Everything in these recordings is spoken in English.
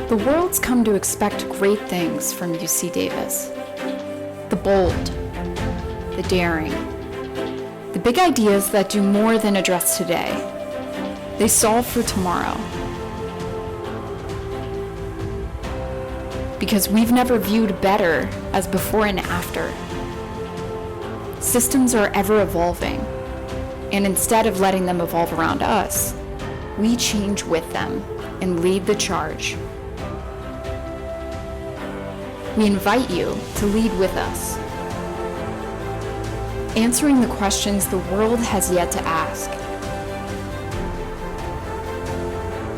The world's come to expect great things from UC Davis. The bold, the daring, the big ideas that do more than address today. They solve for tomorrow. Because we've never viewed better as before and after. Systems are ever evolving, and instead of letting them evolve around us, we change with them and lead the charge. We invite you to lead with us, answering the questions the world has yet to ask,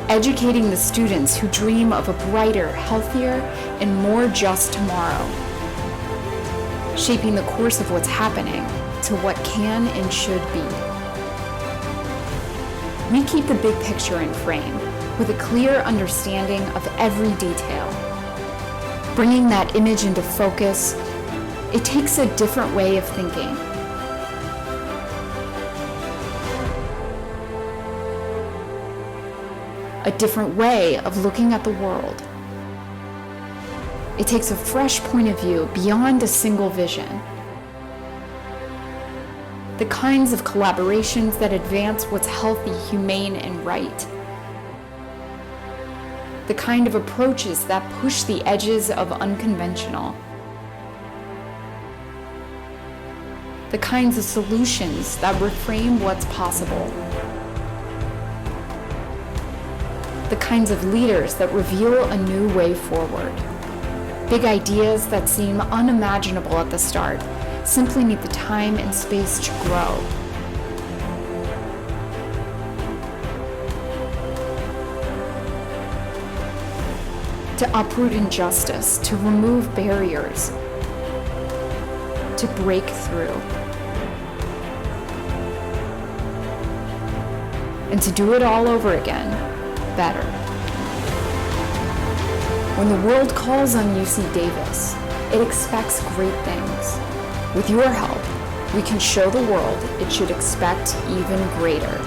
educating the students who dream of a brighter, healthier, and more just tomorrow, shaping the course of what's happening to what can and should be. We keep the big picture in frame with a clear understanding of every detail. Bringing that image into focus, it takes a different way of thinking. A different way of looking at the world. It takes a fresh point of view beyond a single vision. The kinds of collaborations that advance what's healthy, humane, and right. The kind of approaches that push the edges of unconventional. The kinds of solutions that reframe what's possible. The kinds of leaders that reveal a new way forward. Big ideas that seem unimaginable at the start simply need the time and space to grow. To uproot injustice, to remove barriers, to break through. And to do it all over again, better. When the world calls on UC Davis, it expects great things. With your help, we can show the world it should expect even greater.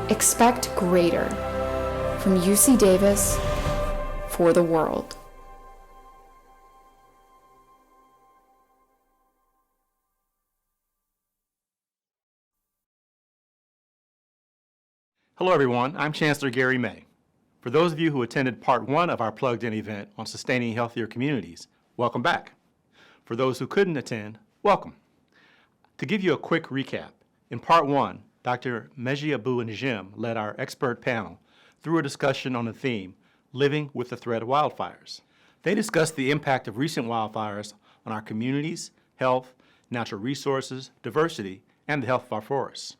Expect greater from UC Davis for the world. Hello everyone, I'm Chancellor Gary May. For those of you who attended part 1 of our Plugged In event on sustaining healthier communities, welcome back. For those who couldn't attend, welcome. To give you a quick recap, in part 1, Dr. Meji Abu Najim led our expert panel through a discussion on the theme, Living with the Threat of Wildfires. They discussed the impact of recent wildfires on our communities, health, natural resources, diversity, and the health of our forests.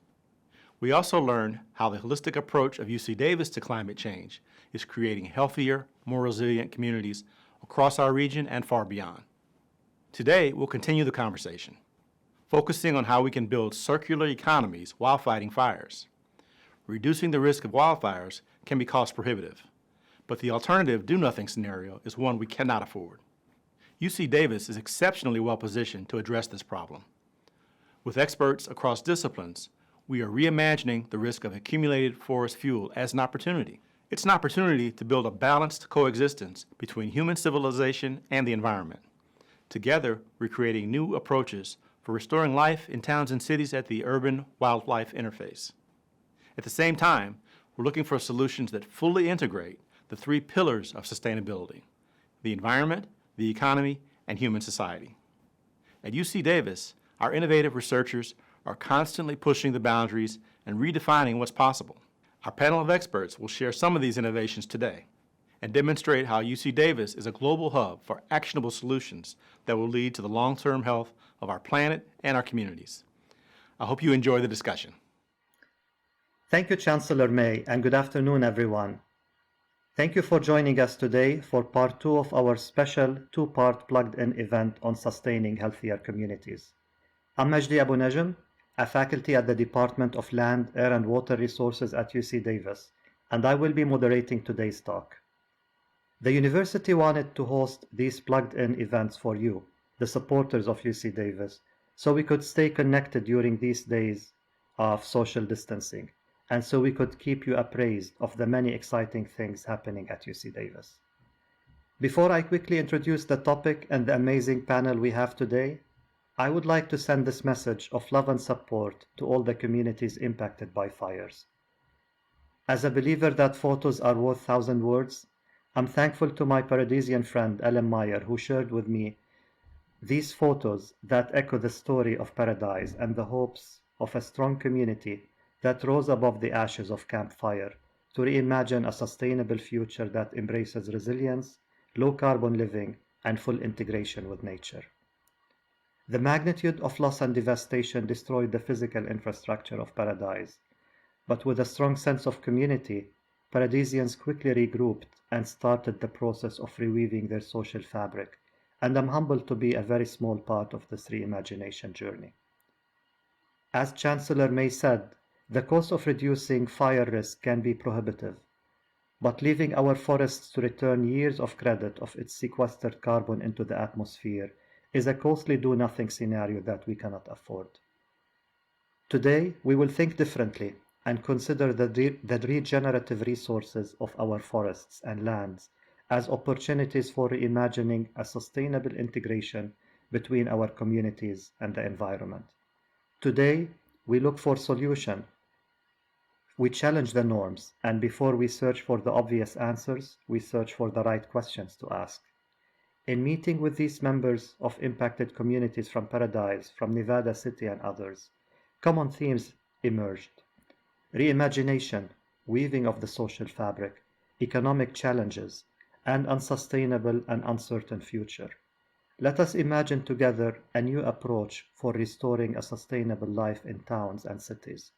We also learned how the holistic approach of UC Davis to climate change is creating healthier, more resilient communities across our region and far beyond. Today, we'll continue the conversation, focusing on how we can build circular economies while fighting fires. Reducing the risk of wildfires can be cost prohibitive, but the alternative do-nothing scenario is one we cannot afford. UC Davis is exceptionally well positioned to address this problem. With experts across disciplines, we are reimagining the risk of accumulated forest fuel as an opportunity. It's an opportunity to build a balanced coexistence between human civilization and the environment. Together, we're creating new approaches for restoring life in towns and cities at the urban-wildlife interface. At the same time, we're looking for solutions that fully integrate the 3 pillars of sustainability: the environment, the economy, and human society. At UC Davis, our innovative researchers are constantly pushing the boundaries and redefining what's possible. Our panel of experts will share some of these innovations today and demonstrate how UC Davis is a global hub for actionable solutions that will lead to the long-term health of our planet and our communities. I hope you enjoy the discussion. Thank you, Chancellor May, and good afternoon, everyone. Thank you for joining us today for part 2 of our special 2-part plugged-in event on sustaining healthier communities. I'm Majdi Abu Najm, a faculty at the Department of Land, Air and Water Resources at UC Davis, and I will be moderating today's talk. The university wanted to host these plugged-in events for you, the supporters of UC Davis, so we could stay connected during these days of social distancing, and so we could keep you appraised of the many exciting things happening at UC Davis. Before I quickly introduce the topic and the amazing panel we have today, I would like to send this message of love and support to all the communities impacted by fires. As a believer that photos are worth 1,000 words, I'm thankful to my Paradisian friend Ellen Meyer, who shared with me these photos that echo the story of Paradise and the hopes of a strong community that rose above the ashes of Camp Fire to reimagine a sustainable future that embraces resilience, low carbon living, and full integration with nature. The magnitude of loss and devastation destroyed the physical infrastructure of Paradise, but with a strong sense of community, Paradisians quickly regrouped and started the process of reweaving their social fabric, and I'm humbled to be a very small part of this reimagination journey. As Chancellor May said, the cost of reducing fire risk can be prohibitive, but leaving our forests to return years of credit of its sequestered carbon into the atmosphere is a costly do-nothing scenario that we cannot afford. Today, we will think differently and consider the regenerative resources of our forests and lands as opportunities for reimagining a sustainable integration between our communities and the environment. Today, we look for solutions. We challenge the norms, and before we search for the obvious answers, we search for the right questions to ask. In meeting with these members of impacted communities from Paradise, from Nevada City, and others, common themes emerged: reimagination, weaving of the social fabric, economic challenges, and unsustainable and uncertain future. Let us imagine together a new approach for restoring a sustainable life in towns and cities.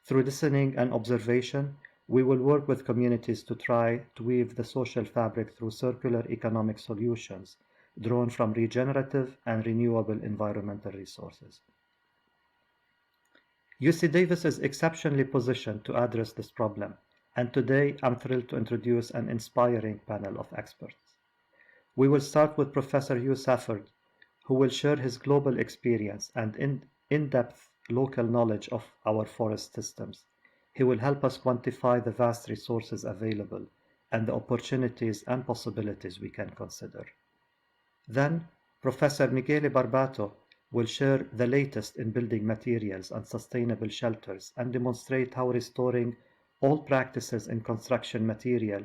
Through listening and observation, we will work with communities to try to weave the social fabric through circular economic solutions drawn from regenerative and renewable environmental resources. UC Davis is exceptionally positioned to address this problem, and today I'm thrilled to introduce an inspiring panel of experts. We will start with Professor Hugh Safford, who will share his global experience and in-depth local knowledge of our forest systems. He will help us quantify the vast resources available and the opportunities and possibilities we can consider. Then, Professor Michele Barbato will share the latest in building materials and sustainable shelters and demonstrate how restoring all practices in construction material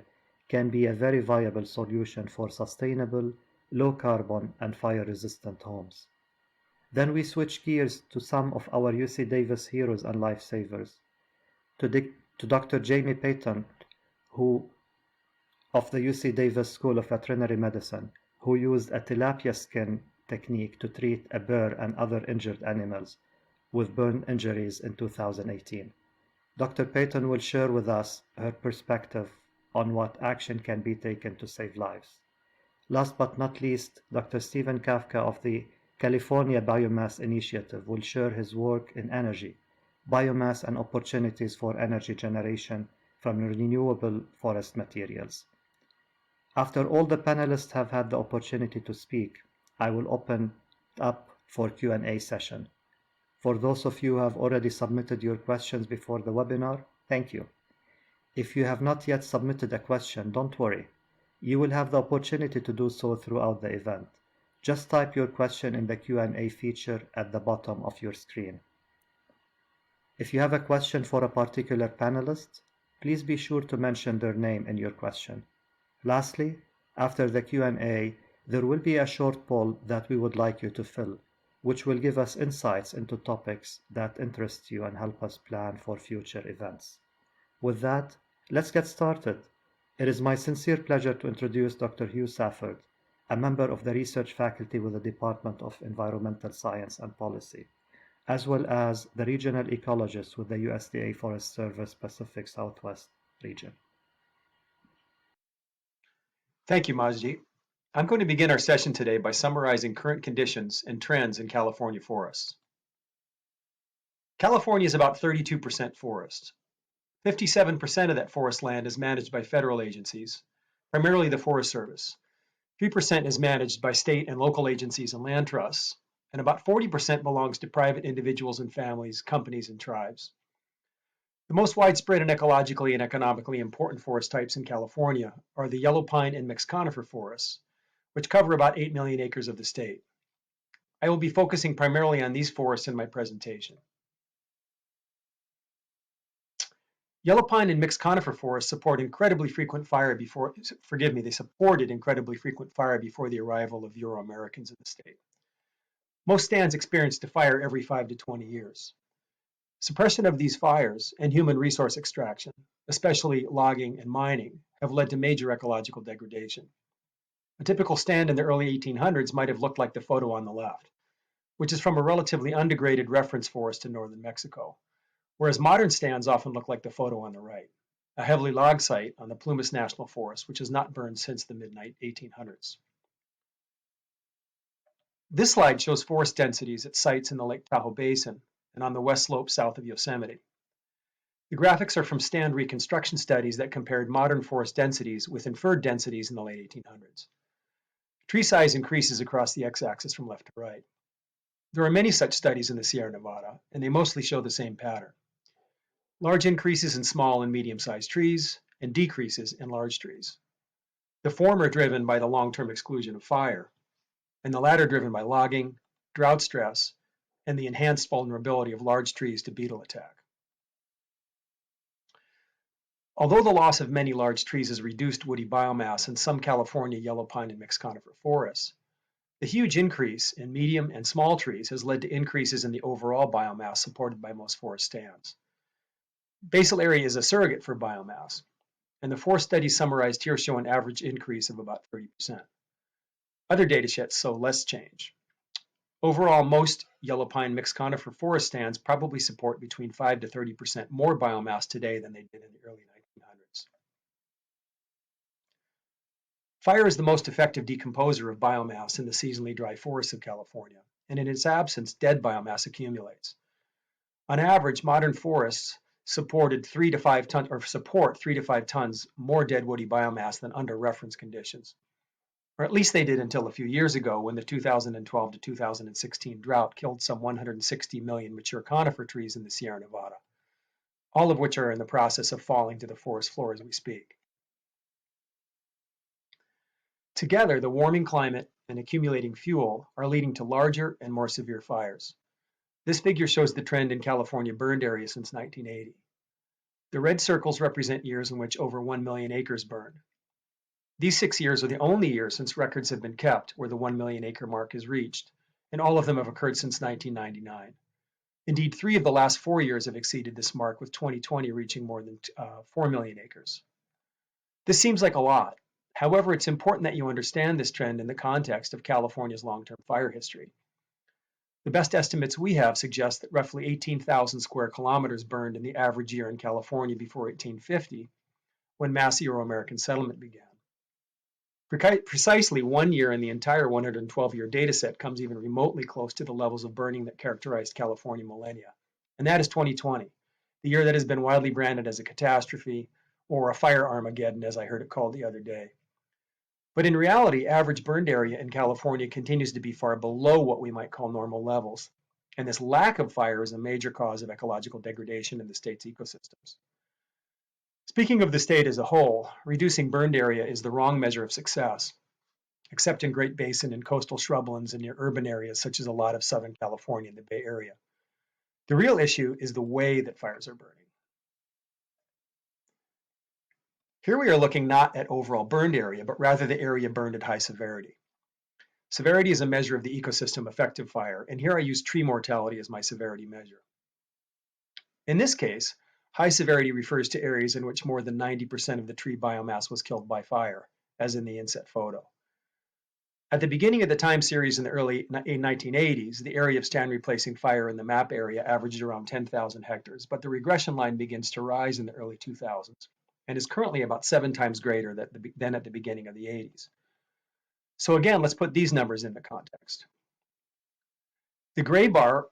can be a very viable solution for sustainable, low carbon, and fire resistant homes. Then we switch gears to some of our UC Davis heroes and lifesavers, to Dr. Jamie Payton, who of the UC Davis School of Veterinary Medicine, who used a tilapia skin technique to treat a bear and other injured animals with burn injuries in 2018. Dr. Payton will share with us her perspective on what action can be taken to save lives. Last but not least, Dr. Stephen Kafka of the California Biomass Initiative will share his work in energy, biomass, and opportunities for energy generation from renewable forest materials. After all the panelists have had the opportunity to speak, I will open up for Q&A session. For those of you who have already submitted your questions before the webinar, thank you. If you have not yet submitted a question, don't worry. You will have the opportunity to do so throughout the event. Just type your question in the Q&A feature at the bottom of your screen. If you have a question for a particular panelist, please be sure to mention their name in your question. Lastly, after the Q&A, there will be a short poll that we would like you to fill, which will give us insights into topics that interest you and help us plan for future events. With that, let's get started. It is my sincere pleasure to introduce Dr. Hugh Safford, a member of the research faculty with the Department of Environmental Science and Policy, as well as the regional ecologist with the USDA Forest Service Pacific Southwest region. Thank you, Majdi. I'm going to begin our session today by summarizing current conditions and trends in California forests. California is about 32% forest. 57% of that forest land is managed by federal agencies, primarily the Forest Service. 3% is managed by state and local agencies and land trusts, and about 40% belongs to private individuals and families, companies, and tribes. The most widespread and ecologically and economically important forest types in California are the yellow pine and mixed conifer forests, which cover about 8 million acres of the state. I will be focusing primarily on these forests in my presentation. Yellow pine and mixed conifer forests supported incredibly frequent fire before the arrival of Euro-Americans in the state. Most stands experienced a fire every 5 to 20 years. Suppression of these fires and human resource extraction, especially logging and mining, have led to major ecological degradation. A typical stand in the early 1800s might have looked like the photo on the left, which is from a relatively undegraded reference forest in northern Mexico, whereas modern stands often look like the photo on the right, a heavily logged site on the Plumas National Forest, which has not burned since the mid-1800s. This slide shows forest densities at sites in the Lake Tahoe Basin and on the west slope south of Yosemite. The graphics are from stand reconstruction studies that compared modern forest densities with inferred densities in the late 1800s. Tree size increases across the x-axis from left to right. There are many such studies in the Sierra Nevada, and they mostly show the same pattern. Large increases in small and medium-sized trees, and decreases in large trees. The former driven by the long-term exclusion of fire, and the latter driven by logging, drought stress, and the enhanced vulnerability of large trees to beetle attack. Although the loss of many large trees has reduced woody biomass in some California yellow pine and mixed conifer forests, the huge increase in medium and small trees has led to increases in the overall biomass supported by most forest stands. Basal area is a surrogate for biomass, and the four studies summarized here show an average increase of about 30%. Other data sets show less change. Overall, most yellow pine mixed conifer forest stands probably support between 5 to 30% more biomass today than they did in the early 1900s. Fire is the most effective decomposer of biomass in the seasonally dry forests of California, and in its absence, dead biomass accumulates. On average, modern forests support 3 to 5 tons more dead woody biomass than under reference conditions. Or at least they did until a few years ago when the 2012 to 2016 drought killed some 160 million mature conifer trees in the Sierra Nevada, all of which are in the process of falling to the forest floor as we speak. Together, the warming climate and accumulating fuel are leading to larger and more severe fires. This figure shows the trend in California burned area since 1980. The red circles represent years in which over 1 million acres burned. These 6 years are the only years since records have been kept where the 1 million acre mark is reached, and all of them have occurred since 1999. Indeed, 3 of the last 4 years have exceeded this mark, with 2020 reaching more than 4 million acres. This seems like a lot. However, it's important that you understand this trend in the context of California's long-term fire history. The best estimates we have suggest that roughly 18,000 square kilometers burned in the average year in California before 1850, when mass Euro-American settlement began. Precisely 1 year in the entire 112-year data set comes even remotely close to the levels of burning that characterized California millennia, and that is 2020, the year that has been widely branded as a catastrophe, or a fire Armageddon, as I heard it called the other day. But in reality, average burned area in California continues to be far below what we might call normal levels, and this lack of fire is a major cause of ecological degradation in the state's ecosystems. Speaking of the state as a whole, reducing burned area is the wrong measure of success, except in Great Basin and coastal shrublands and near urban areas such as a lot of Southern California and the Bay Area. The real issue is the way that fires are burning. Here we are looking not at overall burned area, but rather the area burned at high severity. Severity is a measure of the ecosystem effect of fire, and here I use tree mortality as my severity measure. In this case, high severity refers to areas in which more than 90% of the tree biomass was killed by fire, as in the inset photo. At the beginning of the time series in the early 1980s, the area of stand replacing fire in the map area averaged around 10,000 hectares, but the regression line begins to rise in the early 2000s and is currently about 7 times greater than at the beginning of the 80s. So again, let's put these numbers into context. The gray bar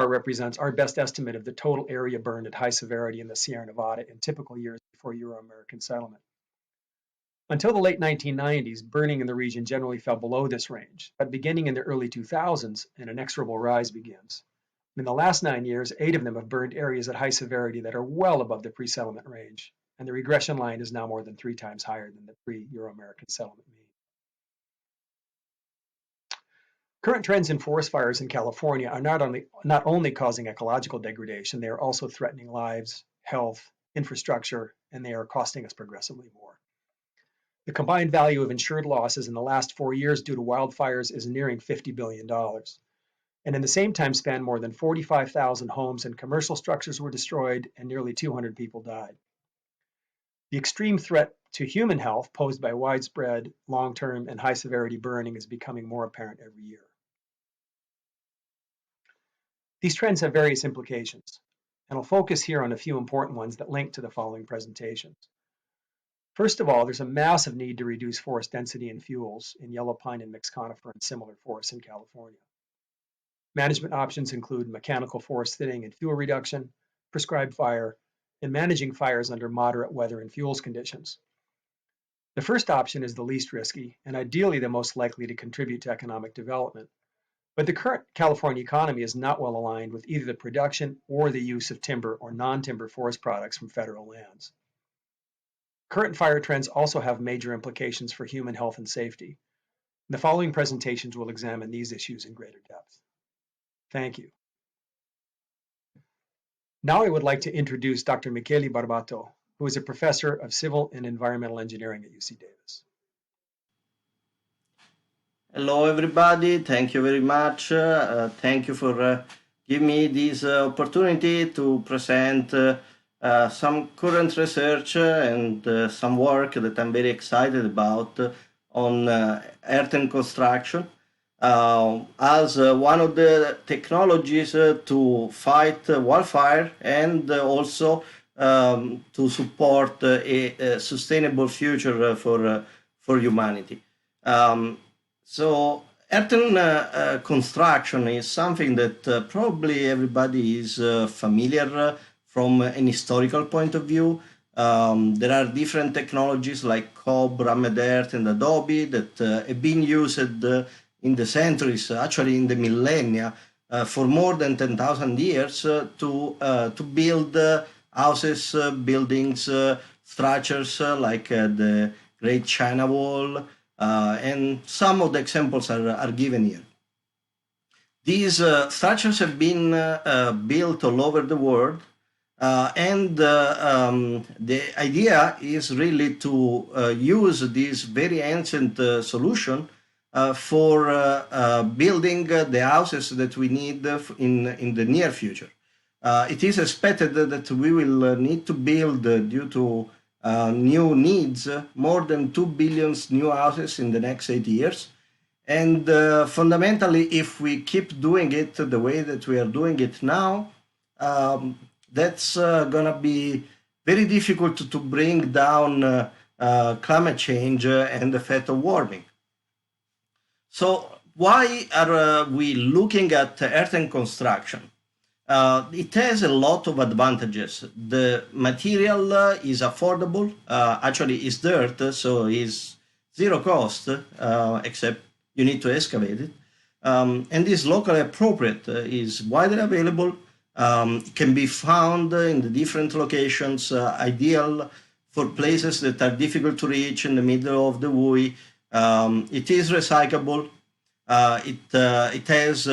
represents our best estimate of the total area burned at high severity in the Sierra Nevada in typical years before Euro-American settlement. Until the late 1990s, burning in the region generally fell below this range, but beginning in the early 2000s, an inexorable rise begins. In the last 9 years, 8 of them have burned areas at high severity that are well above the pre-settlement range, and the regression line is now more than 3 times higher than the pre-Euro-American settlement mean. Current trends in forest fires in California are not only causing ecological degradation, they are also threatening lives, health, infrastructure, and they are costing us progressively more. The combined value of insured losses in the last 4 years due to wildfires is nearing $50 billion. And in the same time span, more than 45,000 homes and commercial structures were destroyed and nearly 200 people died. The extreme threat to human health posed by widespread, long-term, and high-severity burning is becoming more apparent every year. These trends have various implications, and I'll focus here on a few important ones that link to the following presentations. First of all, there's a massive need to reduce forest density and fuels in yellow pine and mixed conifer and similar forests in California. Management options include mechanical forest thinning and fuel reduction, prescribed fire, and managing fires under moderate weather and fuels conditions. The first option is the least risky and ideally the most likely to contribute to economic development. But the current California economy is not well aligned with either the production or the use of timber or non-timber forest products from federal lands. Current fire trends also have major implications for human health and safety. The following presentations will examine these issues in greater depth. Thank you. Now I would like to introduce Dr. Michele Barbato, who is a professor of civil and environmental engineering at UC Davis. Hello, everybody. Thank you very much. Thank you for giving me this opportunity to present some current research and some work that I'm very excited about on earth and construction as one of the technologies to fight wildfire and also to support a sustainable future for humanity. So earthen construction is something that probably everybody is familiar from an historical point of view. There are different technologies like cob, rammed earth, and adobe that have been used in the centuries, actually in the millennia, for more than 10,000 years to build houses, buildings, structures like the Great China Wall, and some of the examples are given here. These structures have been built all over the world, and the idea is really to use this very ancient solution for building the houses that we need in the near future. It is expected that we will need to build, due to new needs, more than 2 billion new houses in the next 8 years. And fundamentally, if we keep doing it the way that we are doing it now, that's gonna be very difficult to bring down climate change and the effect of warming. So why are we looking at earthen construction? It has a lot of advantages. The material is affordable, actually it's dirt, so it's zero cost, except you need to excavate it. And is locally appropriate, is widely available, can be found in the different locations, ideal for places that are difficult to reach in the middle of the WUI. It is recyclable. It has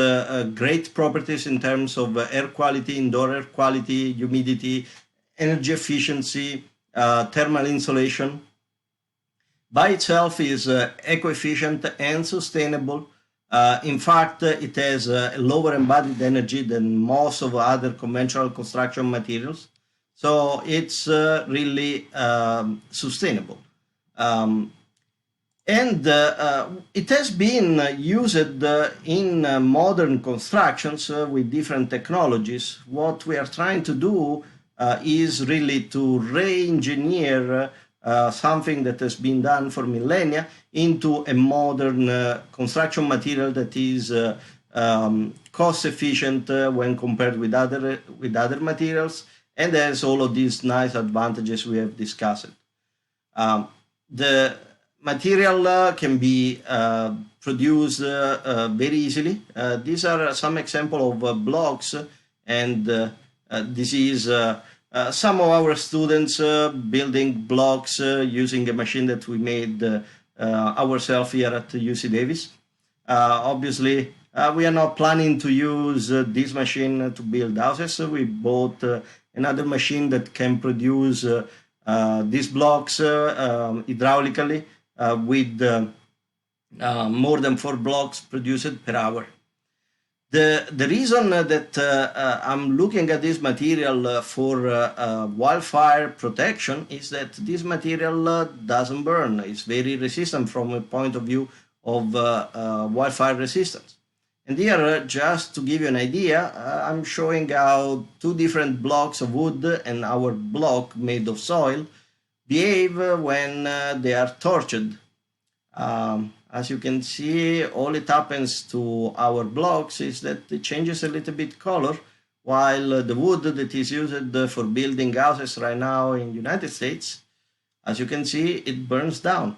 great properties in terms of air quality, indoor air quality, humidity, energy efficiency, thermal insulation. By itself is eco-efficient and sustainable. In fact, it has a lower embodied energy than most of other conventional construction materials. So it's really sustainable. And it has been used in modern constructions with different technologies. What we are trying to do is really to re-engineer something that has been done for millennia into a modern construction material that is cost efficient when compared with other materials, and has all of these nice advantages we have discussed. The material can be produced very easily. These are some example of blocks, and this is some of our students building blocks using a machine that we made ourselves here at UC Davis. Obviously, we are not planning to use this machine to build houses. We bought another machine that can produce these blocks hydraulically with more than 4 blocks produced per hour. The reason that I'm looking at this material for wildfire protection is that this material doesn't burn. It's very resistant from a point of view of wildfire resistance. And here, just to give you an idea, I'm showing how 2 different blocks of wood and our block made of soil behave when they are torched. As you can see, all it happens to our blocks is that it changes a little bit color, while the wood that is used for building houses right now in the United States, as you can see, it burns down.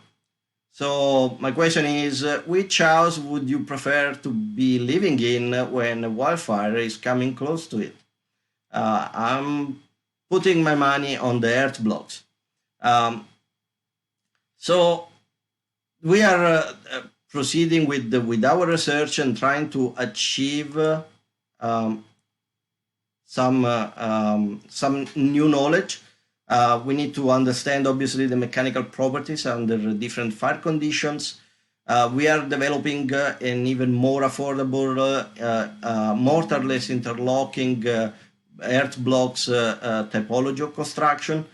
So my question is, which house would you prefer to be living in when a wildfire is coming close to it? I'm putting my money on the earth blocks. So we are proceeding with our research and trying to achieve some new knowledge. We need to understand, obviously, the mechanical properties under different fire conditions. We are developing an even more affordable mortarless interlocking earth blocks typology of construction.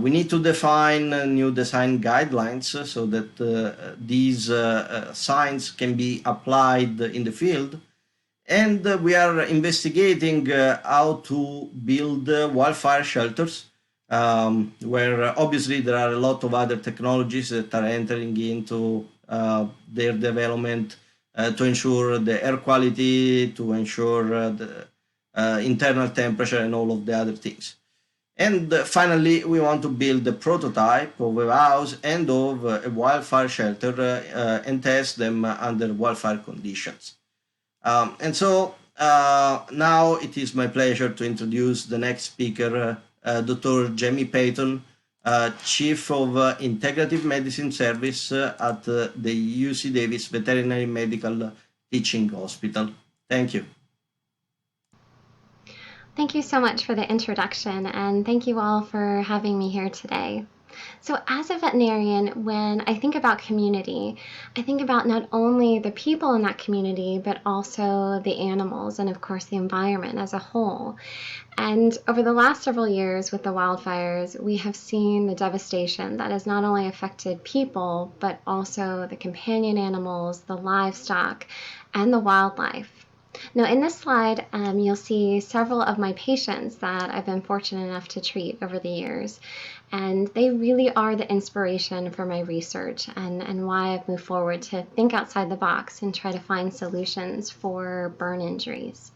We need to define new design guidelines so that these signs can be applied in the field. And we are investigating how to build wildfire shelters, where obviously there are a lot of other technologies that are entering into their development to ensure the air quality, to ensure the internal temperature and all of the other things. And finally, we want to build a prototype of a house and of a wildfire shelter and test them under wildfire conditions. And so now it is my pleasure to introduce the next speaker, Dr. Jamie Payton, Chief of Integrative Medicine Service at the UC Davis Veterinary Medical Teaching Hospital. Thank you. Thank you so much for the introduction, and thank you all for having me here today. So as a veterinarian, when I think about community, I think about not only the people in that community, but also the animals and, of course, the environment as a whole. And over the last several years with the wildfires, we have seen the devastation that has not only affected people, but also the companion animals, the livestock, and the wildlife. Now, in this slide, you'll see several of my patients that I've been fortunate enough to treat over the years. And they really are the inspiration for my research and why I've moved forward to think outside the box and try to find solutions for burn injuries.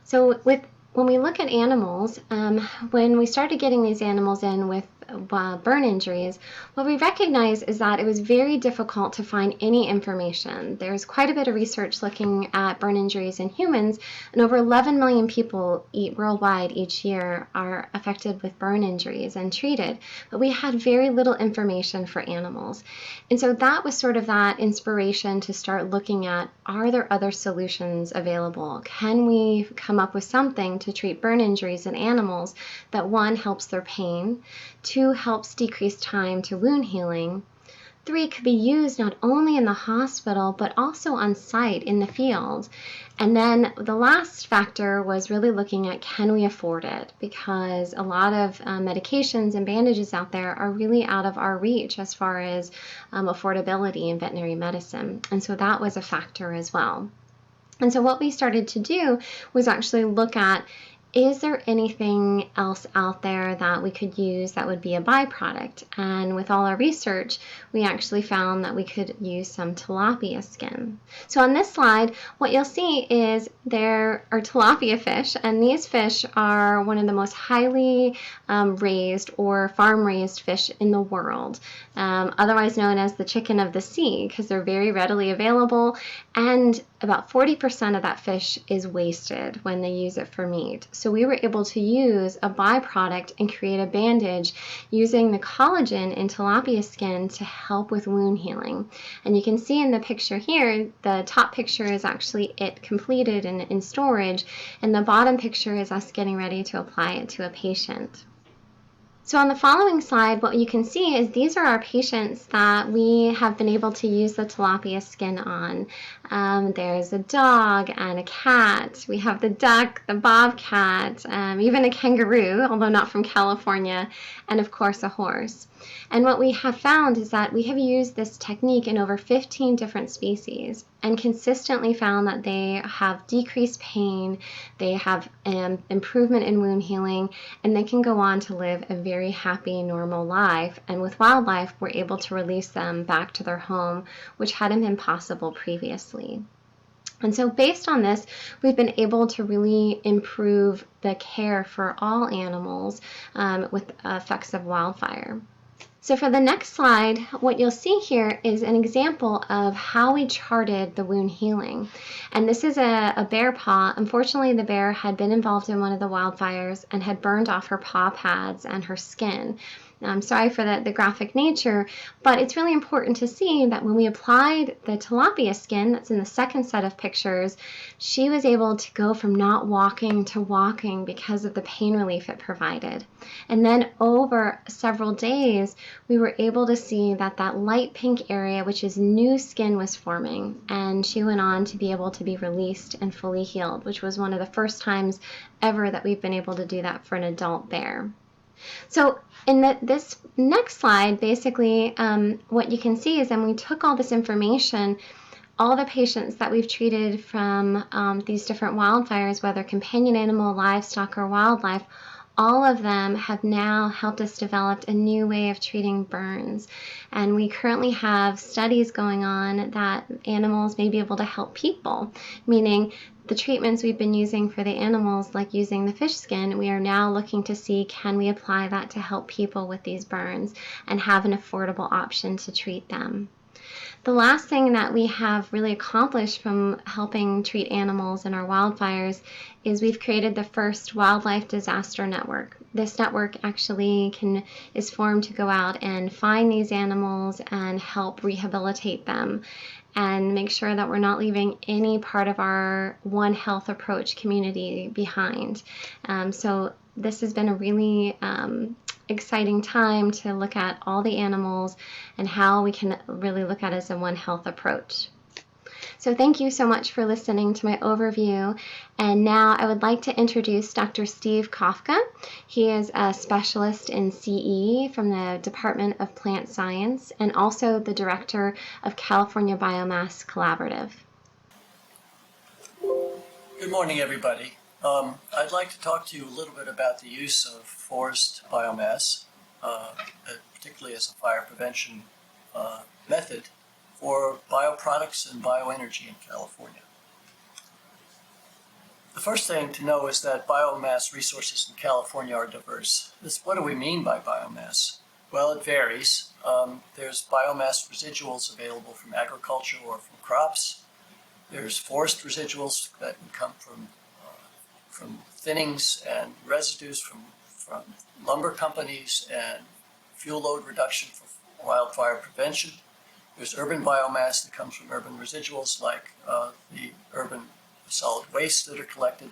So when we look at animals, when we started getting these animals in with burn injuries, what we recognize is that it was very difficult to find any information. There's quite a bit of research looking at burn injuries in humans, and over 11 million people worldwide each year are affected with burn injuries and treated, but we had very little information for animals. And so that was sort of that inspiration to start looking at, are there other solutions available? Can we come up with something to treat burn injuries in animals that, one, helps their pain, 2, helps decrease time to wound healing, 3, could be used not only in the hospital, but also on site in the field. And then the last factor was really looking at, can we afford it? Because a lot of medications and bandages out there are really out of our reach as far as affordability in veterinary medicine. And so that was a factor as well. And so what we started to do was actually look at, is there anything else out there that we could use that would be a byproduct? And with all our research, we actually found that we could use some tilapia skin. So on this slide, what you'll see is there are tilapia fish, and these fish are one of the most highly raised or farm-raised fish in the world, otherwise known as the chicken of the sea, because they're very readily available, and about 40% of that fish is wasted when they use it for meat. So we were able to use a byproduct and create a bandage using the collagen in tilapia skin to help with wound healing. And you can see in the picture here, the top picture is actually it completed and in storage, and the bottom picture is us getting ready to apply it to a patient. So on the following slide, what you can see is these are our patients that we have been able to use the tilapia skin on. There's a dog and a cat. We have the duck, the bobcat, even a kangaroo, although not from California, and of course a horse. And what we have found is that we have used this technique in over 15 different species and consistently found that they have decreased pain, they have improvement in wound healing, and they can go on to live a very happy, normal life. And with wildlife, we're able to release them back to their home, which hadn't been possible previously. And so based on this, we've been able to really improve the care for all animals with effects of wildfire. So for the next slide, what you'll see here is an example of how we charted the wound healing. And this is a bear paw. Unfortunately, the bear had been involved in one of the wildfires and had burned off her paw pads and her skin. Now, I'm sorry for the graphic nature, but it's really important to see that when we applied the tilapia skin that's in the second set of pictures, she was able to go from not walking to walking because of the pain relief it provided. And then over several days, we were able to see that that light pink area, which is new skin, was forming, and she went on to be able to be released and fully healed, which was one of the first times ever that we've been able to do that for an adult bear. So in this next slide, basically what you can see is then we took all this information, all the patients that we've treated from these different wildfires, whether companion animal, livestock, or wildlife, all of them have now helped us develop a new way of treating burns. And we currently have studies going on that animals may be able to help people, meaning the treatments we've been using for the animals, like using the fish skin, we are now looking to see, can we apply that to help people with these burns and have an affordable option to treat them. The last thing that we have really accomplished from helping treat animals in our wildfires is we've created the first wildlife disaster network. This network actually is formed to go out and find these animals and help rehabilitate them and make sure that we're not leaving any part of our One Health approach community behind. So this has been a really exciting time to look at all the animals and how we can really look at it as a One Health approach. So thank you so much for listening to my overview. And now I would like to introduce Dr. Steve Kafka. He is a specialist in CE from the Department of Plant Science and also the director of California Biomass Collaborative. Good morning, everybody. I'd like to talk to you a little bit about the use of forest biomass, particularly as a fire prevention method for bioproducts and bioenergy in California. The first thing to know is that biomass resources in California are diverse. What do we mean by biomass? Well, it varies. There's biomass residuals available from agriculture or from crops. There's forest residuals that can come from thinnings and residues from lumber companies and fuel load reduction for wildfire prevention. There's urban biomass that comes from urban residuals like the urban solid wastes that are collected.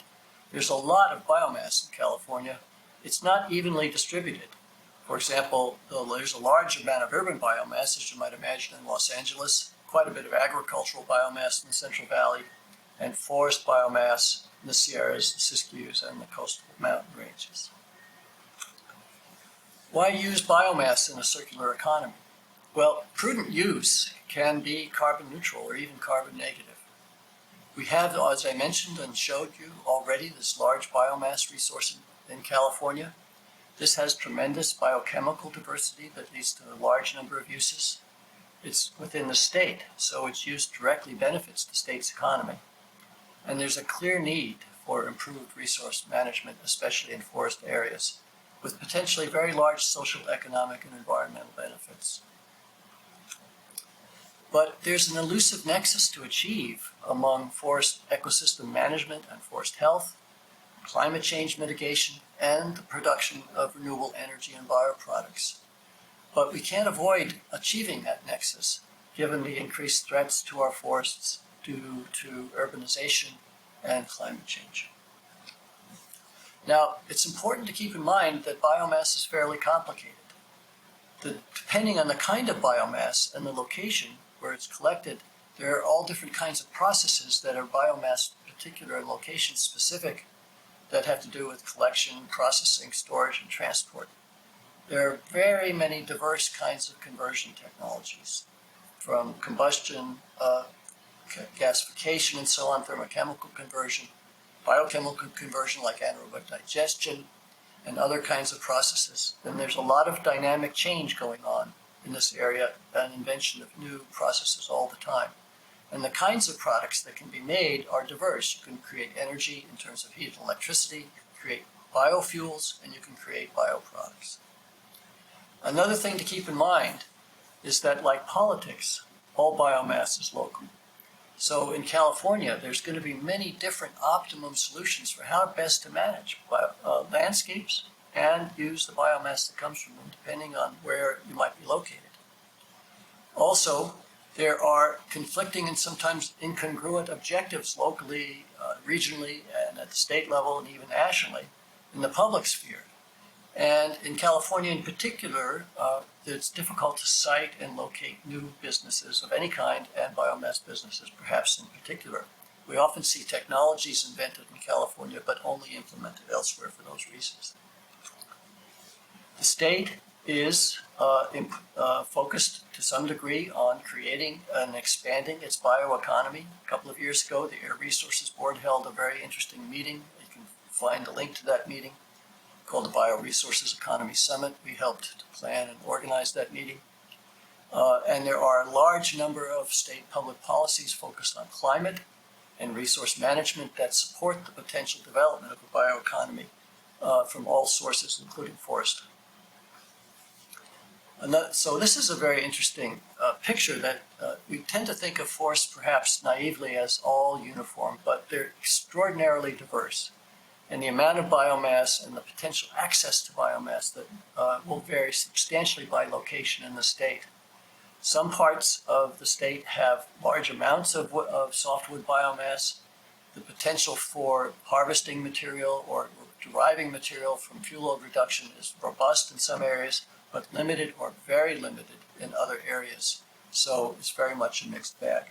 There's a lot of biomass in California. It's not evenly distributed. For example, there's a large amount of urban biomass, as you might imagine, in Los Angeles, quite a bit of agricultural biomass in the Central Valley, and forest biomass in the Sierras, the Siskiyous, and the coastal mountain ranges. Why use biomass in a circular economy? Well, prudent use can be carbon neutral or even carbon negative. We have, as I mentioned and showed you already, this large biomass resource in California. This has tremendous biochemical diversity that leads to a large number of uses. It's within the state, so its use directly benefits the state's economy. And there's a clear need for improved resource management, especially in forest areas, with potentially very large social, economic, and environmental benefits. But there's an elusive nexus to achieve among forest ecosystem management and forest health, climate change mitigation, and the production of renewable energy and bioproducts. But we can't avoid achieving that nexus given the increased threats to our forests due to urbanization and climate change. Now, it's important to keep in mind that biomass is fairly complicated. Depending on the kind of biomass and the location where it's collected, there are all different kinds of processes that are biomass particular and location specific that have to do with collection, processing, storage, and transport. There are very many diverse kinds of conversion technologies, from combustion, gasification, and so on, thermochemical conversion, biochemical conversion like anaerobic digestion, and other kinds of processes. And there's a lot of dynamic change going on in this area and invention of new processes all the time. And the kinds of products that can be made are diverse. You can create energy in terms of heat and electricity, you can create biofuels, and you can create bioproducts. Another thing to keep in mind is that, like politics, all biomass is local. So in California, there's going to be many different optimum solutions for how best to manage landscapes and use the biomass that comes from them, depending on where you might be located. Also, there are conflicting and sometimes incongruent objectives locally, regionally, and at the state level, and even nationally in the public sphere. And in California in particular, it's difficult to site and locate new businesses of any kind, and biomass businesses perhaps in particular. We often see technologies invented in California, but only implemented elsewhere for those reasons. The state is focused to some degree on creating and expanding its bioeconomy. A couple of years ago, the Air Resources Board held a very interesting meeting. You can find a link to that meeting, called the Bioresources Economy Summit. We helped to plan and organize that meeting. And there are a large number of state public policies focused on climate and resource management that support the potential development of a bioeconomy from all sources, including forest. So this is a very interesting picture that we tend to think of forests perhaps naively as all uniform, but they're extraordinarily diverse. And the amount of biomass and the potential access to biomass that will vary substantially by location in the state. Some parts of the state have large amounts of softwood biomass. The potential for harvesting material or deriving material from fuel load reduction is robust in some areas, but limited or very limited in other areas. So it's very much a mixed bag.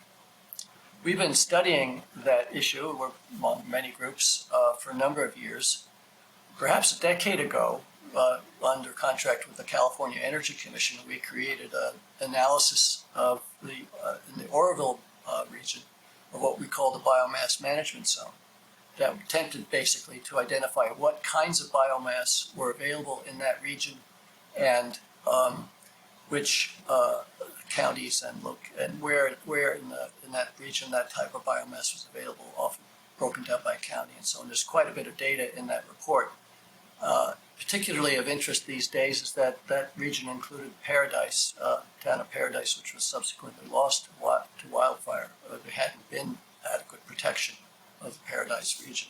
We've been studying that issue, we're among many groups, for a number of years. Perhaps a decade ago, under contract with the California Energy Commission, we created an analysis of in the Oroville region of what we call the biomass management zone. That attempted basically to identify what kinds of biomass were available in that region and which counties and where in that region that type of biomass was available, often broken down by county and so on. There's quite a bit of data in that report. Particularly of interest these days is that that region included Paradise, town of Paradise, which was subsequently lost to wildfire. There hadn't been adequate protection of the Paradise region.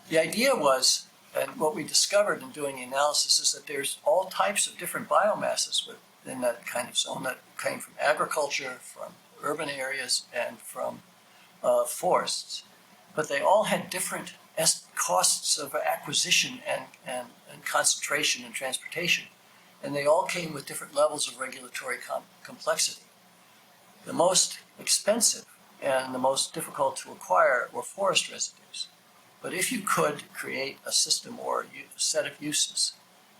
The idea was, and what we discovered in doing the analysis, is that there's all types of different biomasses within that kind of zone that came from agriculture, from urban areas, and from forests. But they all had different costs of acquisition and concentration and transportation. And they all came with different levels of regulatory complexity. The most expensive and the most difficult to acquire were forest residues. But if you could create a system or a set of uses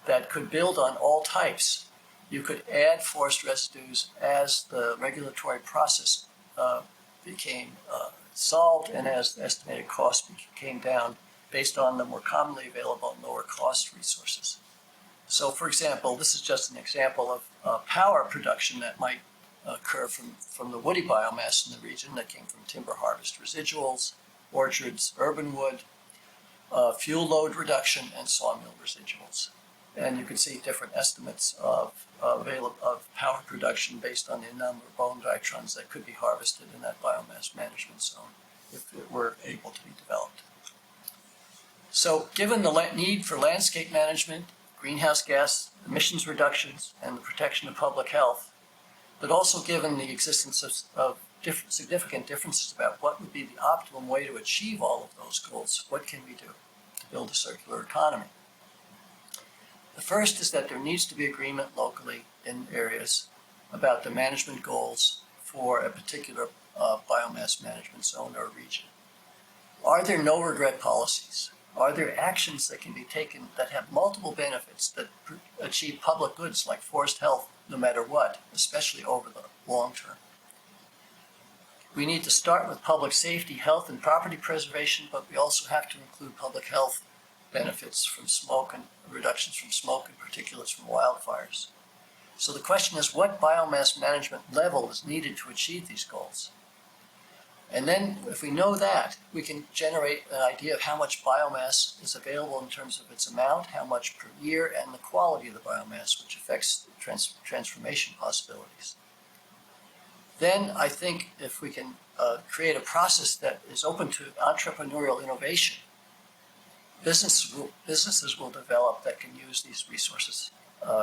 that could build on all types, you could add forest residues as the regulatory process became solved and as the estimated cost came down based on the more commonly available and lower cost resources. So for example, this is just an example of power production that might occur from the woody biomass in the region that came from timber harvest residuals, orchards, urban wood, fuel load reduction, and sawmill residuals. And you can see different estimates of power production based on the number of bone diatrons that could be harvested in that biomass management zone if it were able to be developed. So given the need for landscape management, greenhouse gas emissions reductions, and the protection of public health, but also given the existence of significant differences about what would be the optimum way to achieve all of those goals, what can we do to build a circular economy? The first is that there needs to be agreement locally in areas about the management goals for a particular biomass management zone or region. Are there no regret policies? Are there actions that can be taken that have multiple benefits that achieve public goods like forest health no matter what, especially over the long term? We need to start with public safety, health, and property preservation, but we also have to include public health benefits from smoke and reductions from smoke and particulates from wildfires. So the question is, what biomass management level is needed to achieve these goals? And then if we know that, we can generate an idea of how much biomass is available in terms of its amount, how much per year, and the quality of the biomass, which affects transformation possibilities. Then I think if we can create a process that is open to entrepreneurial innovation, businesses will develop that can use these resources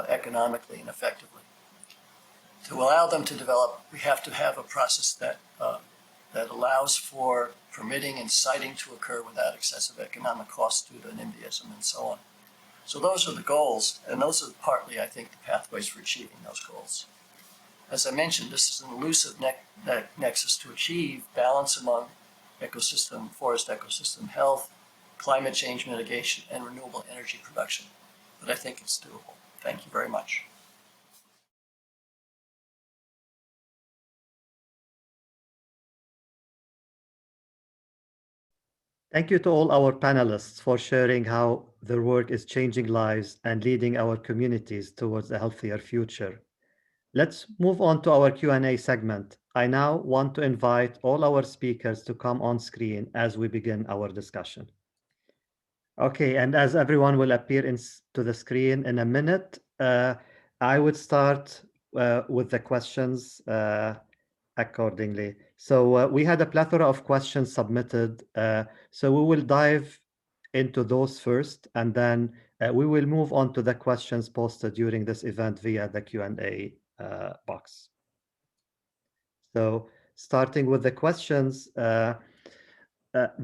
economically and effectively. To allow them to develop, we have to have a process that allows for permitting and siting to occur without excessive economic costs due to NIMBYism and so on. So those are the goals, and those are partly, I think, the pathways for achieving those goals. As I mentioned, this is an elusive nexus to achieve balance among forest ecosystem health, climate change mitigation, and renewable energy production. But I think it's doable. Thank you very much. Thank you to all our panelists for sharing how their work is changing lives and leading our communities towards a healthier future. Let's move on to our Q&A segment. I now want to invite all our speakers to come on screen as we begin our discussion. Okay, and as everyone will appear to the screen in a minute, I would start with the questions accordingly. So we had a plethora of questions submitted, so we will dive into those first, and then we will move on to the questions posted during this event via the Q&A box. So starting with the questions, the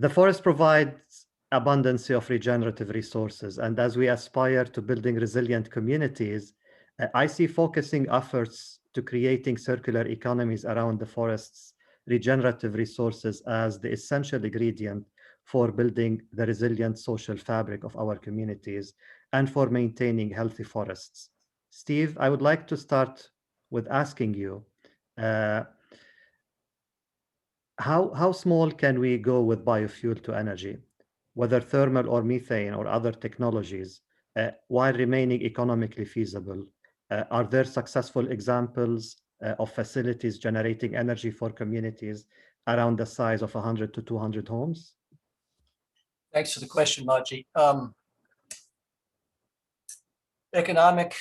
forest provides abundance of regenerative resources, and as we aspire to building resilient communities, I see focusing efforts to creating circular economies around the forest's regenerative resources as the essential ingredient for building the resilient social fabric of our communities and for maintaining healthy forests. Steve, I would like to start with asking you, how small can we go with biofuel to energy, whether thermal or methane or other technologies, while remaining economically feasible? Are there successful examples of facilities generating energy for communities around the size of 100 to 200 homes? Thanks for the question, Maji. Economic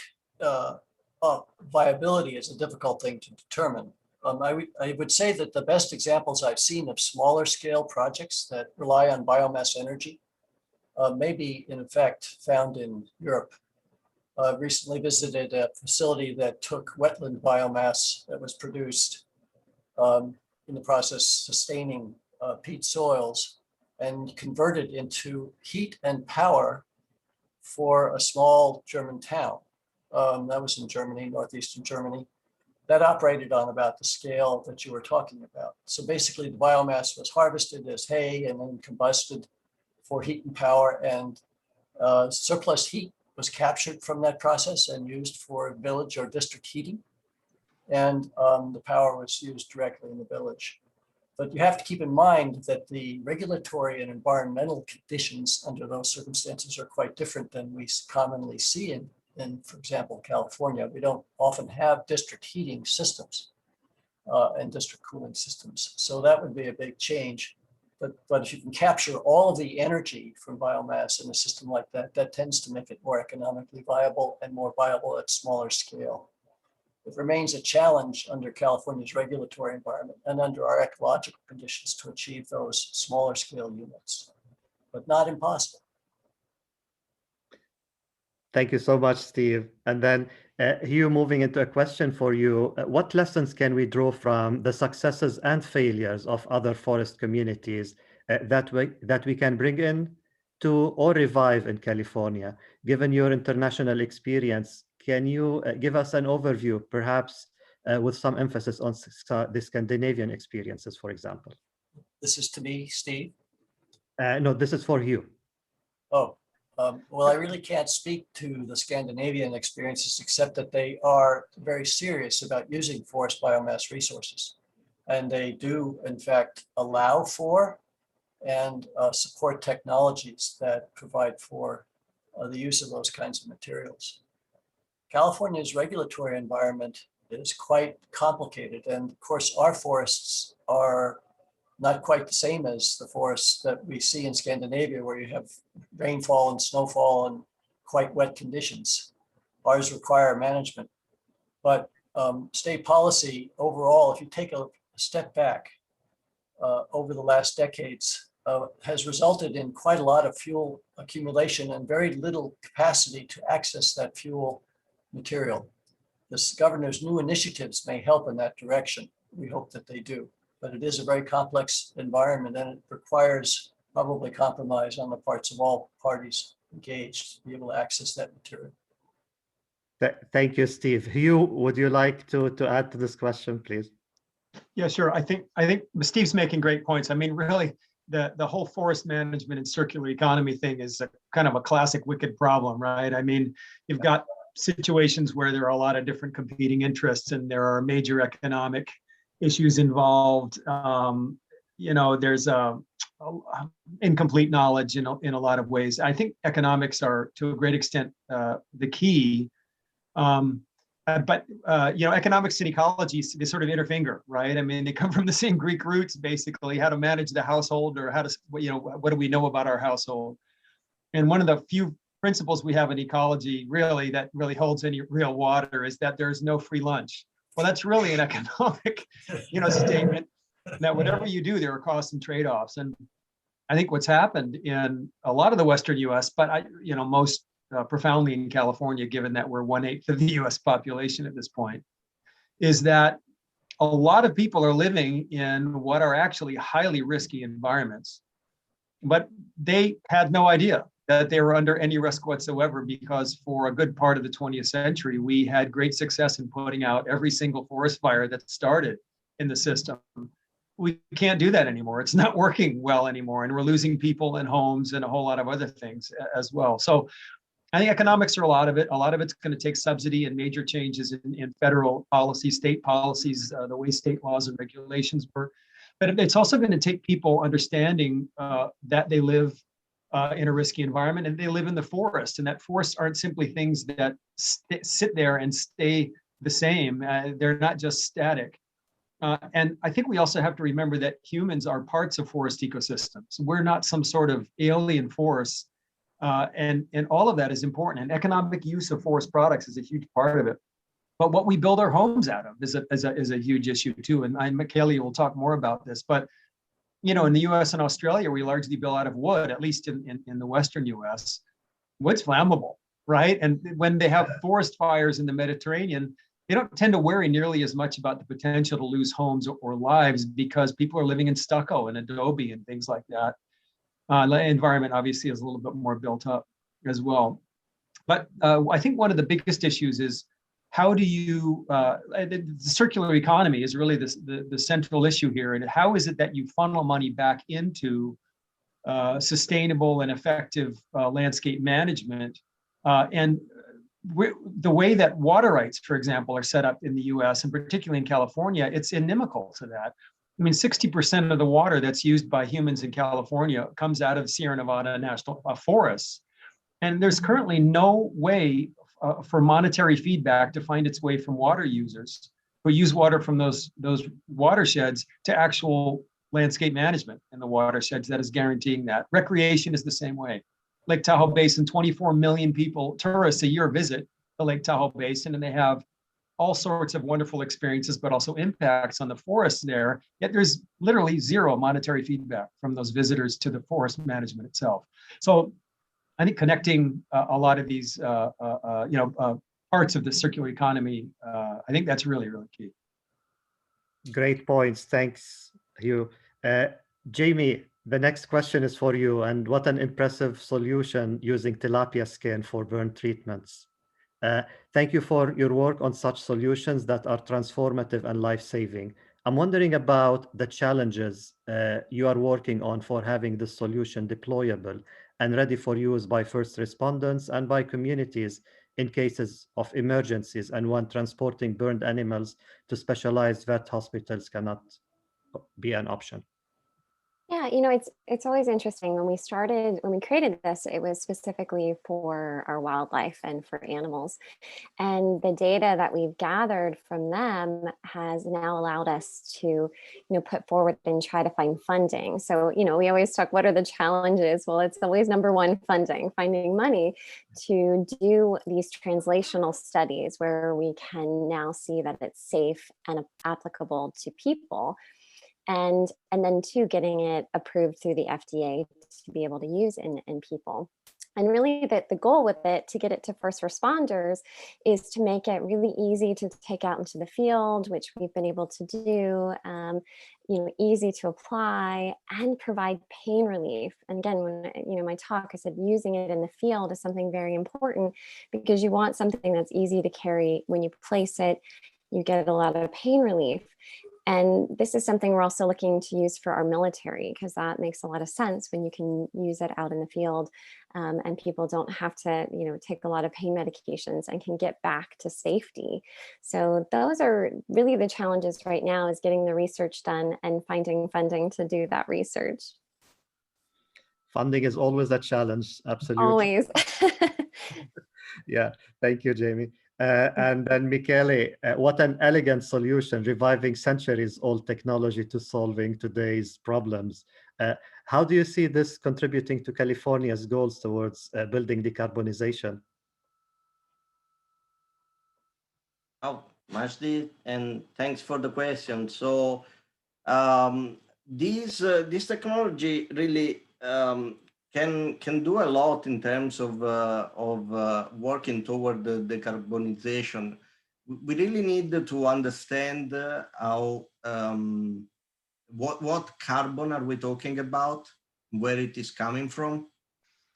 viability is a difficult thing to determine. I would say that the best examples I've seen of smaller scale projects that rely on biomass energy may be in fact found in Europe. Recently visited a facility that took wetland biomass that was produced in the process sustaining peat soils and converted into heat and power for a small German town. That was in Germany, northeastern Germany. That operated on about the scale that you were talking about. So basically the biomass was harvested as hay and then combusted for heat and power, and surplus heat was captured from that process and used for village or district heating. And the power was used directly in the village. But you have to keep in mind that the regulatory and environmental conditions under those circumstances are quite different than we commonly see in, for example, California. We don't often have district heating systems and district cooling systems. So that would be a big change. But if you can capture all of the energy from biomass in a system like that, that tends to make it more economically viable and more viable at smaller scale. It remains a challenge under California's regulatory environment and under our ecological conditions to achieve those smaller scale units, but not impossible. Thank you so much, Steve. And then Hugh, moving into a question for you, what lessons can we draw from the successes and failures of other forest communities that we can bring in to or revive in California? Given your international experience, can you give us an overview, perhaps with some emphasis on the Scandinavian experiences, for example? This is to me, Steve. No, this is for you. Oh, well, I really can't speak to the Scandinavian experiences, except that they are very serious about using forest biomass resources. And they do, in fact, allow for and support technologies that provide for the use of those kinds of materials. California's regulatory environment is quite complicated. And of course, our forests are not quite the same as the forests that we see in Scandinavia, where you have rainfall and snowfall and quite wet conditions. Ours require management. But state policy overall, if you take a step back over the last decades, has resulted in quite a lot of fuel accumulation and very little capacity to access that fuel material. The governor's new initiatives may help in that direction. We hope that they do. But it is a very complex environment, and it requires probably compromise on the parts of all parties engaged to be able to access that material. Thank you, Steve. Hugh, would you like to add to this question, please? Yeah, sure. I think Steve's making great points. I mean, really, the whole forest management and circular economy thing is a kind of a classic wicked problem, right? I mean, you've got situations where there are a lot of different competing interests, and there are major economic issues involved. There's incomplete knowledge in a lot of ways. I think economics are, to a great extent, the key. But economics and ecology, they sort of interfinger, right? I mean, they come from the same Greek roots, basically, how to manage the household, or how to, what do we know about our household? And one of the few principles we have in ecology, really, that really holds any real water, is that there's no free lunch. Well, that's really an economic, statement, that whatever you do, there are costs and trade-offs. And I think what's happened in a lot of the Western U.S., but most profoundly in California, given that we're 1/8 of the U.S. population at this point, is that a lot of people are living in what are actually highly risky environments, but they had no idea that they were under any risk whatsoever, because for a good part of the 20th century, we had great success in putting out every single forest fire that started in the system. We can't do that anymore. It's not working well anymore, and we're losing people and homes and a whole lot of other things as well. So I think economics are a lot of it. A lot of it's going to take subsidy and major changes in federal policy, state policies, the way state laws and regulations work. But it's also going to take people understanding that they live in a risky environment, and they live in the forest, and that forests aren't simply things that sit there and stay the same. They're not just static. And I think we also have to remember that humans are parts of forest ecosystems. We're not some sort of alien force. And all of that is important. And economic use of forest products is a huge part of it. But what we build our homes out of is a huge issue too. And Kelly will talk more about this. But in the U.S. and Australia, we largely build out of wood, at least in the Western U.S. Wood's flammable, right? And when they have forest fires in the Mediterranean, they don't tend to worry nearly as much about the potential to lose homes or lives, because people are living in stucco and adobe and things like that. The environment obviously is a little bit more built up as well. But I think one of the biggest issues is, how do you, the circular economy is really the central issue here. And how is it that you funnel money back into sustainable and effective landscape management? And the way that water rights, for example, are set up in the US, and particularly in California, it's inimical to that. I mean, 60% of the water that's used by humans in California comes out of Sierra Nevada National Forests. And there's currently no way for monetary feedback to find its way from water users who use water from those watersheds to actual landscape management in the watersheds that is guaranteeing that. Recreation is the same way. Lake Tahoe Basin, 24 million people, tourists a year visit the Lake Tahoe Basin, and they have all sorts of wonderful experiences, but also impacts on the forests there. Yet there's literally zero monetary feedback from those visitors to the forest management itself. So I think connecting a lot of these, parts of the circular economy, I think that's really, really key. Great points. Thanks, Hugh. Jamie, the next question is for you. And what an impressive solution using tilapia skin for burn treatments. Thank you for your work on such solutions that are transformative and life-saving. I'm wondering about the challenges you are working on for having this solution deployable and ready for use by first responders and by communities in cases of emergencies and when transporting burned animals to specialized vet hospitals cannot be an option. Yeah, it's always interesting. When we created this, it was specifically for our wildlife and for animals. And the data that we've gathered from them has now allowed us to, put forward and try to find funding. So, we always talk, what are the challenges? Well, it's always number one, funding, finding money to do these translational studies where we can now see that it's safe and applicable to people. And then two, getting it approved through the FDA to be able to use in people. And really the goal with it, to get it to first responders, is to make it really easy to take out into the field, which we've been able to do, easy to apply and provide pain relief. And again, when, my talk, I said using it in the field is something very important because you want something that's easy to carry. When you place it, you get a lot of pain relief. And this is something we're also looking to use for our military, because that makes a lot of sense when you can use it out in the field, and people don't have to, take a lot of pain medications and can get back to safety. So those are really the challenges right now, is getting the research done and finding funding to do that research. Funding is always a challenge, absolutely. Always. Yeah, thank you, Jamie. And then Michele, what an elegant solution, reviving centuries-old technology to solving today's problems. How do you see this contributing to California's goals towards building decarbonization? Oh, Majdi, and thanks for the question. So this technology really can do a lot in terms of working toward the decarbonization. We really need to understand how what carbon are we talking about, where it is coming from.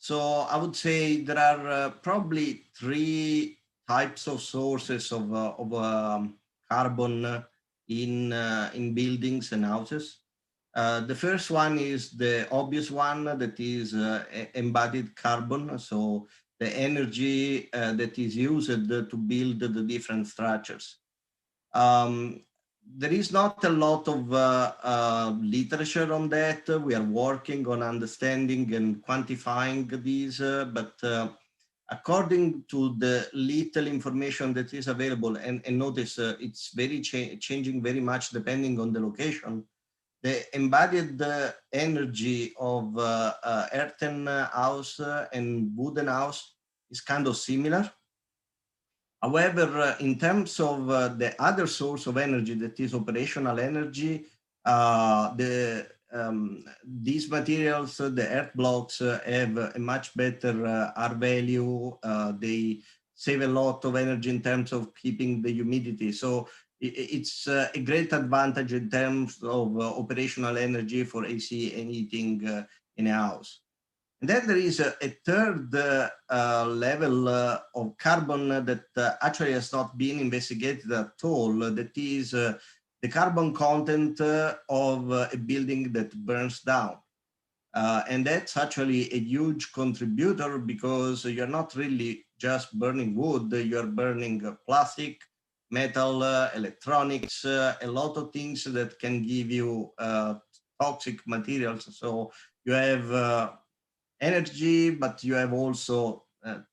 So I would say there are probably three types of sources of carbon in buildings and houses. The first one is the obvious one, that is embodied carbon. So the energy that is used to build the different structures. There is not a lot of literature on that. We are working on understanding and quantifying these, but according to the little information that is available, and notice it's very changing very much depending on the location, the embodied energy of earthen house and wooden house is kind of similar. However, in terms of the other source of energy, that is operational energy, these materials, the earth blocks, have a much better R value. They save a lot of energy in terms of keeping the humidity. So it's a great advantage in terms of operational energy for AC and heating in a house. And then there is a third level of carbon that actually has not been investigated at all. That is the carbon content of a building that burns down. And that's actually a huge contributor, because you're not really just burning wood, you're burning plastic, metal, electronics, a lot of things that can give you toxic materials. So you have energy, but you have also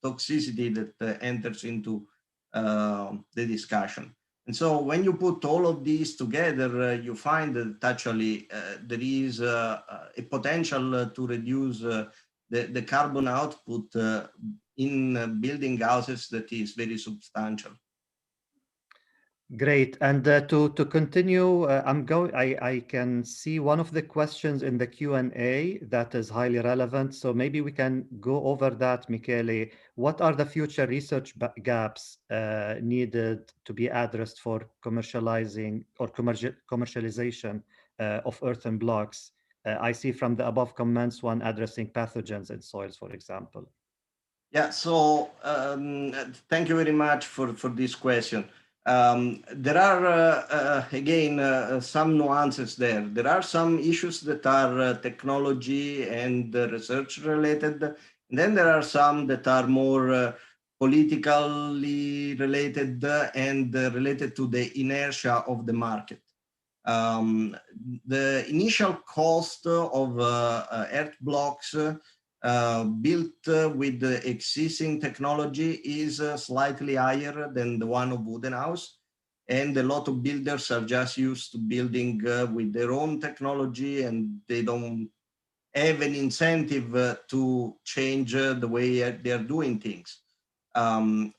toxicity that enters into the discussion. And so when you put all of these together, you find that actually there is a potential to reduce the carbon output in building houses that is very substantial. Great. And to continue, I can see one of the questions in the Q&A that is highly relevant. So maybe we can go over that, Michele. What are the future research gaps needed to be addressed for commercializing or commercialization of earthen blocks? I see from the above comments one addressing pathogens in soils, for example. Yeah, so thank you very much for this question. There are, again, some nuances there. There are some issues that are technology and research related. And then there are some that are more politically related and related to the inertia of the market. The initial cost of earth blocks built with the existing technology is slightly higher than the one of wooden house. And a lot of builders are just used to building with their own technology, and they don't have an incentive to change the way they are doing things.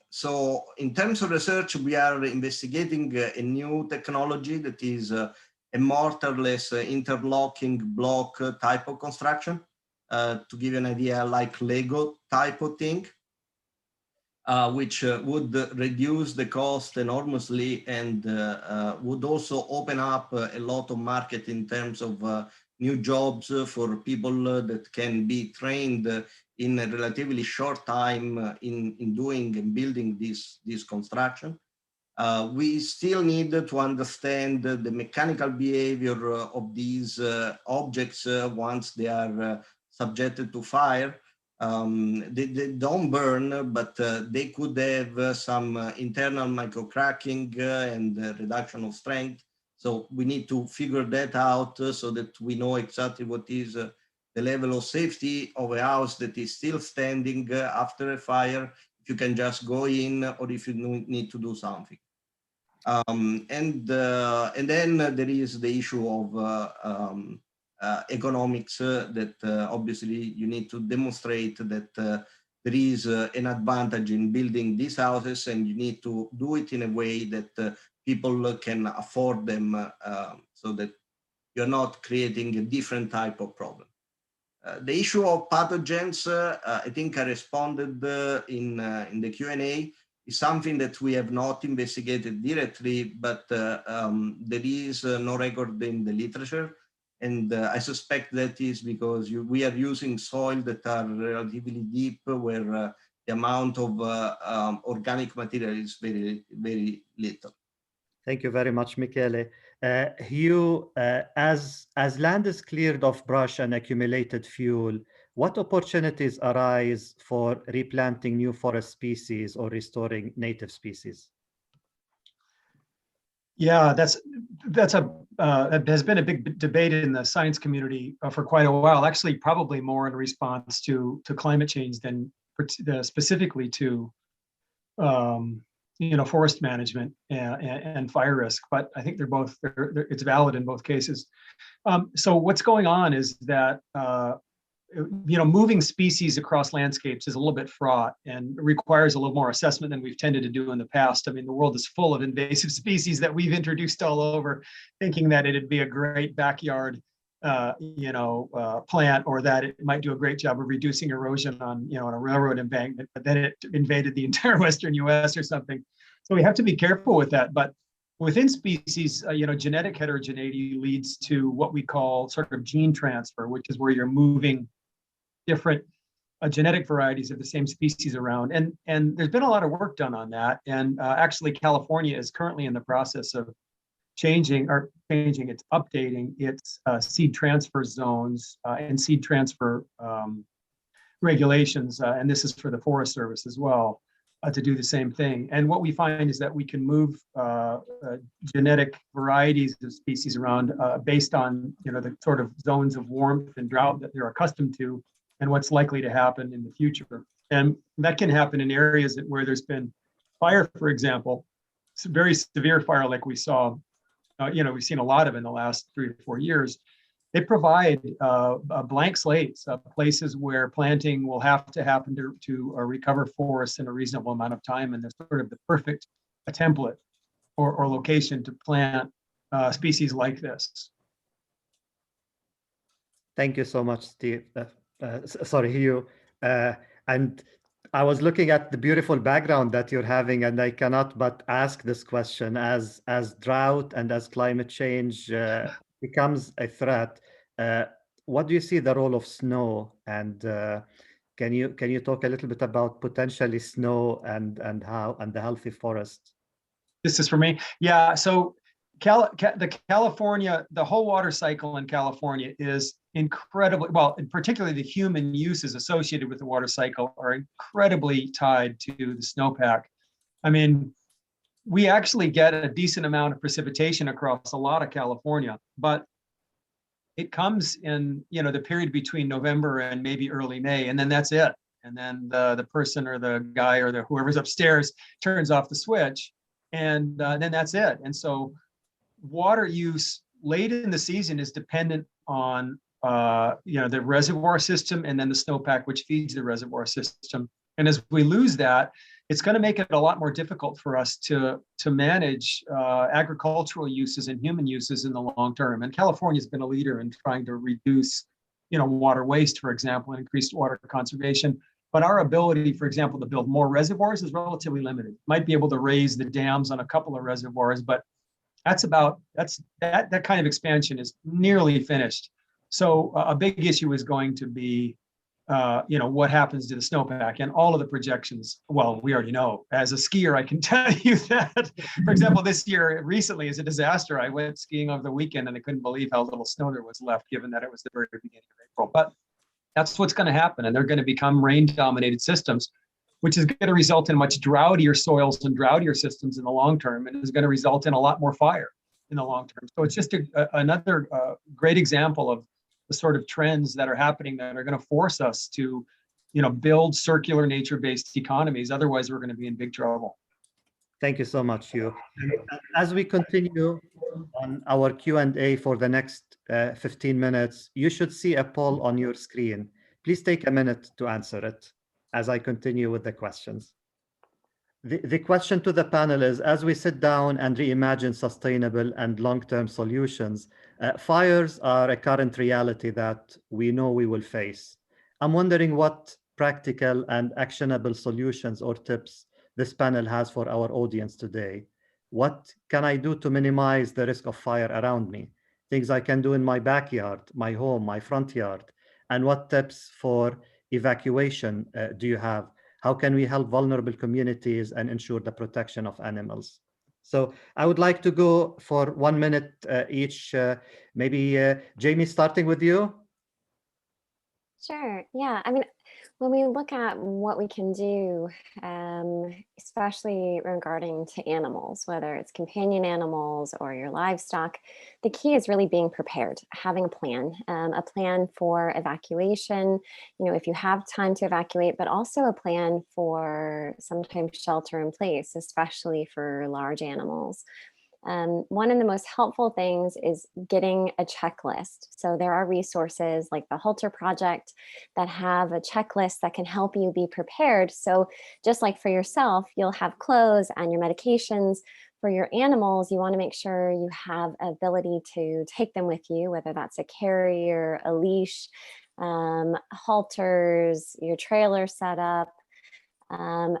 So in terms of research, we are investigating a new technology that is a mortarless interlocking block type of construction. To give you an idea, like Lego type of thing, which would reduce the cost enormously and would also open up a lot of market in terms of new jobs for people that can be trained in a relatively short time in doing and building this construction. We still need to understand the mechanical behavior of these objects once they are subjected to fire. They don't burn, but they could have some internal microcracking and reduction of strength. So we need to figure that out so that we know exactly what is the level of safety of a house that is still standing after a fire, if you can just go in or if you need to do something. And then there is the issue of economics that obviously you need to demonstrate that there is an advantage in building these houses, and you need to do it in a way that people can afford them so that you're not creating a different type of problem. The issue of pathogens, I think I responded in the Q&A, is something that we have not investigated directly, but there is no record in the literature. And I suspect that is because we are using soil that are relatively deep, where the amount of organic material is very, very little. Thank you very much, Michele. Hugh, as land is cleared of brush and accumulated fuel, what opportunities arise for replanting new forest species or restoring native species? Yeah, that has been a big debate in the science community for quite a while. Actually, probably more in response to climate change than specifically to forest management and fire risk. But I think it's valid in both cases. So what's going on is that moving species across landscapes is a little bit fraught and requires a little more assessment than we've tended to do in the past. I mean, the world is full of invasive species that we've introduced all over, thinking that it'd be a great backyard, plant, or that it might do a great job of reducing erosion on, on a railroad embankment, but then it invaded the entire Western US or something. So we have to be careful with that. But within species, genetic heterogeneity leads to what we call sort of gene transfer, which is where you're moving different genetic varieties of the same species around. And there's been a lot of work done on that. And actually, California is currently in the process of updating its seed transfer zones and seed transfer regulations. And this is for the Forest Service as well. to do the same thing. And what we find is that we can move genetic varieties of species around based on the sort of zones of warmth and drought that they're accustomed to, and what's likely to happen in the future. And that can happen in areas where there's been fire, for example, very severe fire like we saw. We've seen a lot of in the last 3 or 4 years. They provide blank slates, places where planting will have to happen to recover forests in a reasonable amount of time, and they're sort of the perfect template or location to plant species like this. Thank you so much, Steve. Sorry, Hugh. And I was looking at the beautiful background that you're having, and I cannot but ask this question: as drought and as climate change becomes a threat, what do you see the role of snow? And can you talk a little bit about potentially snow and the healthy forest? This is for me. Yeah. So the whole water cycle in California is incredibly well, and particularly the human uses associated with the water cycle are incredibly tied to the snowpack. I mean, we actually get a decent amount of precipitation across a lot of California, but it comes in the period between November and maybe early May, and then that's it. And then the person or the guy or whoever's upstairs turns off the switch, and then that's it. And so water use late in the season is dependent on the reservoir system and then the snowpack, which feeds the reservoir system. And as we lose that, it's going to make it a lot more difficult for us to manage agricultural uses and human uses in the long term. And California has been a leader in trying to reduce, water waste, for example, and increase water conservation. But our ability, for example, to build more reservoirs is relatively limited. Might be able to raise the dams on a couple of reservoirs, but that kind of expansion is nearly finished. So a big issue is going to be, what happens to the snowpack, and all of the projections. Well, we already know. As a skier, I can tell you that, for example, this year recently is a disaster. I went skiing over the weekend and I couldn't believe how little snow there was left, given that it was the very beginning of April. But that's what's going to happen, and they're going to become rain-dominated systems, which is going to result in much droughtier soils and droughtier systems in the long term, and is going to result in a lot more fire in the long term. So it's just another great example of the sort of trends that are happening that are going to force us to, build circular nature-based economies. Otherwise, we're going to be in big trouble. Thank you so much, Hugh. As we continue on our Q&A for the next 15 minutes, you should see a poll on your screen. Please take a minute to answer it as I continue with the questions. The question to the panel is, as we sit down and reimagine sustainable and long-term solutions, fires are a current reality that we know we will face. I'm wondering what practical and actionable solutions or tips this panel has for our audience today. What can I do to minimize the risk of fire around me? Things I can do in my backyard, my home, my front yard. And what tips for evacuation do you have? How can we help vulnerable communities and ensure the protection of animals? So I would like to go for 1 minute each. Maybe Jamie, starting with you. Sure. Yeah. I mean, when we look at what we can do, especially regarding to animals, whether it's companion animals or your livestock, the key is really being prepared, having a plan for evacuation, if you have time to evacuate, but also a plan for sometimes shelter in place, especially for large animals. One of the most helpful things is getting a checklist. So there are resources like the Halter Project that have a checklist that can help you be prepared. So just like for yourself, you'll have clothes and your medications. For your animals, you want to make sure you have ability to take them with you, whether that's a carrier, a leash, halters, your trailer setup, and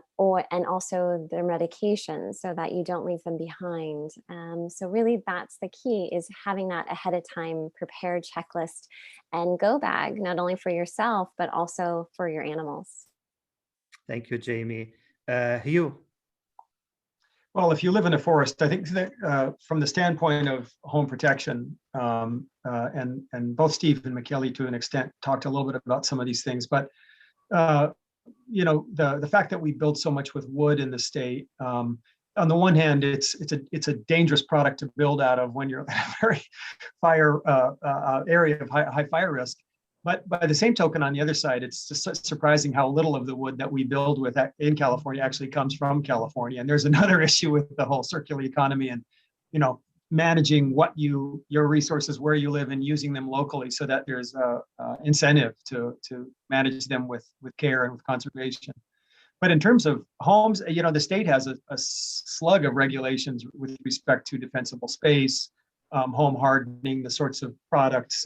also their medications so that you don't leave them behind. So really that's the key, is having that ahead of time prepared checklist and go bag, not only for yourself, but also for your animals. Thank you, Jamie. Hugh. Well, if you live in a forest, I think that from the standpoint of home protection, and both Steve and McKelly to an extent talked a little bit about some of these things, but the fact that we build so much with wood in the state, on the one hand, it's a dangerous product to build out of when you're in a very fire area of high fire risk. But by the same token, on the other side, it's just surprising how little of the wood that we build with in California actually comes from California. And there's another issue with the whole circular economy and, managing your resources where you live and using them locally so that there's a incentive to manage them with care and with conservation. But in terms of homes, the state has a slug of regulations with respect to defensible space, home hardening, the sorts of products,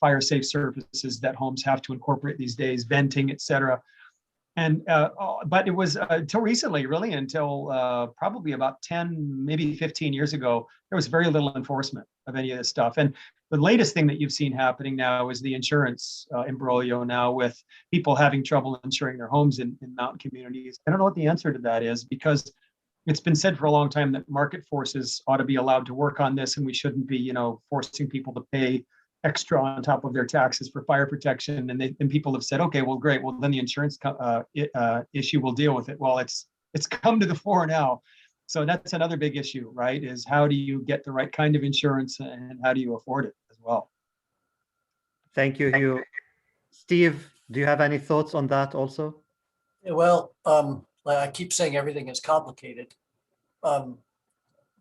fire safe surfaces that homes have to incorporate these days, venting, et cetera. And but it was until recently, really until probably about 10, maybe 15 years ago, there was very little enforcement of any of this stuff. And the latest thing that you've seen happening now is the insurance imbroglio now with people having trouble insuring their homes in mountain communities. I don't know what the answer to that is, because it's been said for a long time that market forces ought to be allowed to work on this, and we shouldn't be, forcing people to pay extra on top of their taxes for fire protection. And people have said, okay, well, great. Well, then the insurance issue will deal with it. Well, it's come to the fore now. So that's another big issue, right? Is how do you get the right kind of insurance and how do you afford it as well? Thank you, Hugh. Steve, do you have any thoughts on that also? Yeah, well, I keep saying everything is complicated.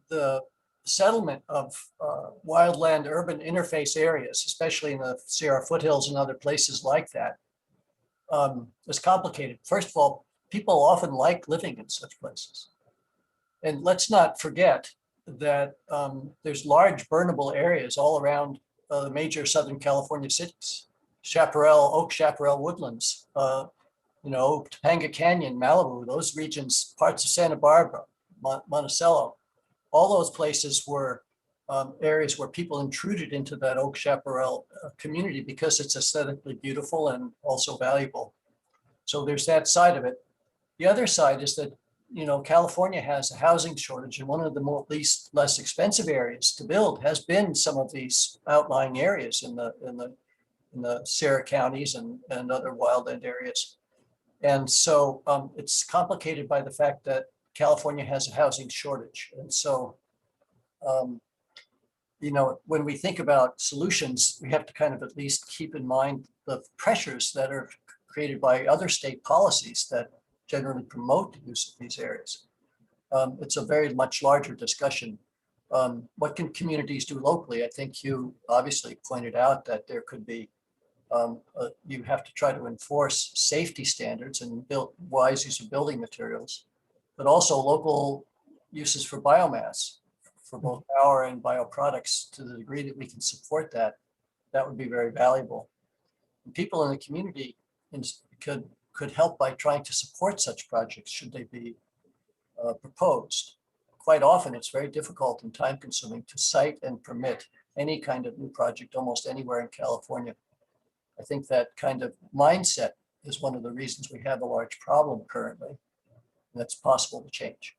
The settlement of wildland urban interface areas, especially in the Sierra foothills and other places like that, is complicated. First of all, people often like living in such places. And let's not forget that there's large burnable areas all around the major Southern California cities. Oak chaparral woodlands, Topanga Canyon, Malibu, those regions, parts of Santa Barbara, Monticello, all those places were areas where people intruded into that oak chaparral community because it's aesthetically beautiful and also valuable. So there's that side of it. The other side is that, California has a housing shortage, and one of the less expensive areas to build has been some of these outlying areas in the Sierra counties and other wildland areas. And so it's complicated by the fact that California has a housing shortage. And so, when we think about solutions, we have to kind of at least keep in mind the pressures that are created by other state policies that generally promote the use of these areas. It's a very much larger discussion. What can communities do locally? I think you obviously pointed out that there could be you have to try to enforce safety standards and build wise use of building materials, but also local uses for biomass, for both power and bioproducts. To the degree that we can support that, that would be very valuable. And people in the community could help by trying to support such projects should they be proposed. Quite often, it's very difficult and time consuming to cite and permit any kind of new project almost anywhere in California. I think that kind of mindset is one of the reasons we have a large problem currently, and that's possible to change.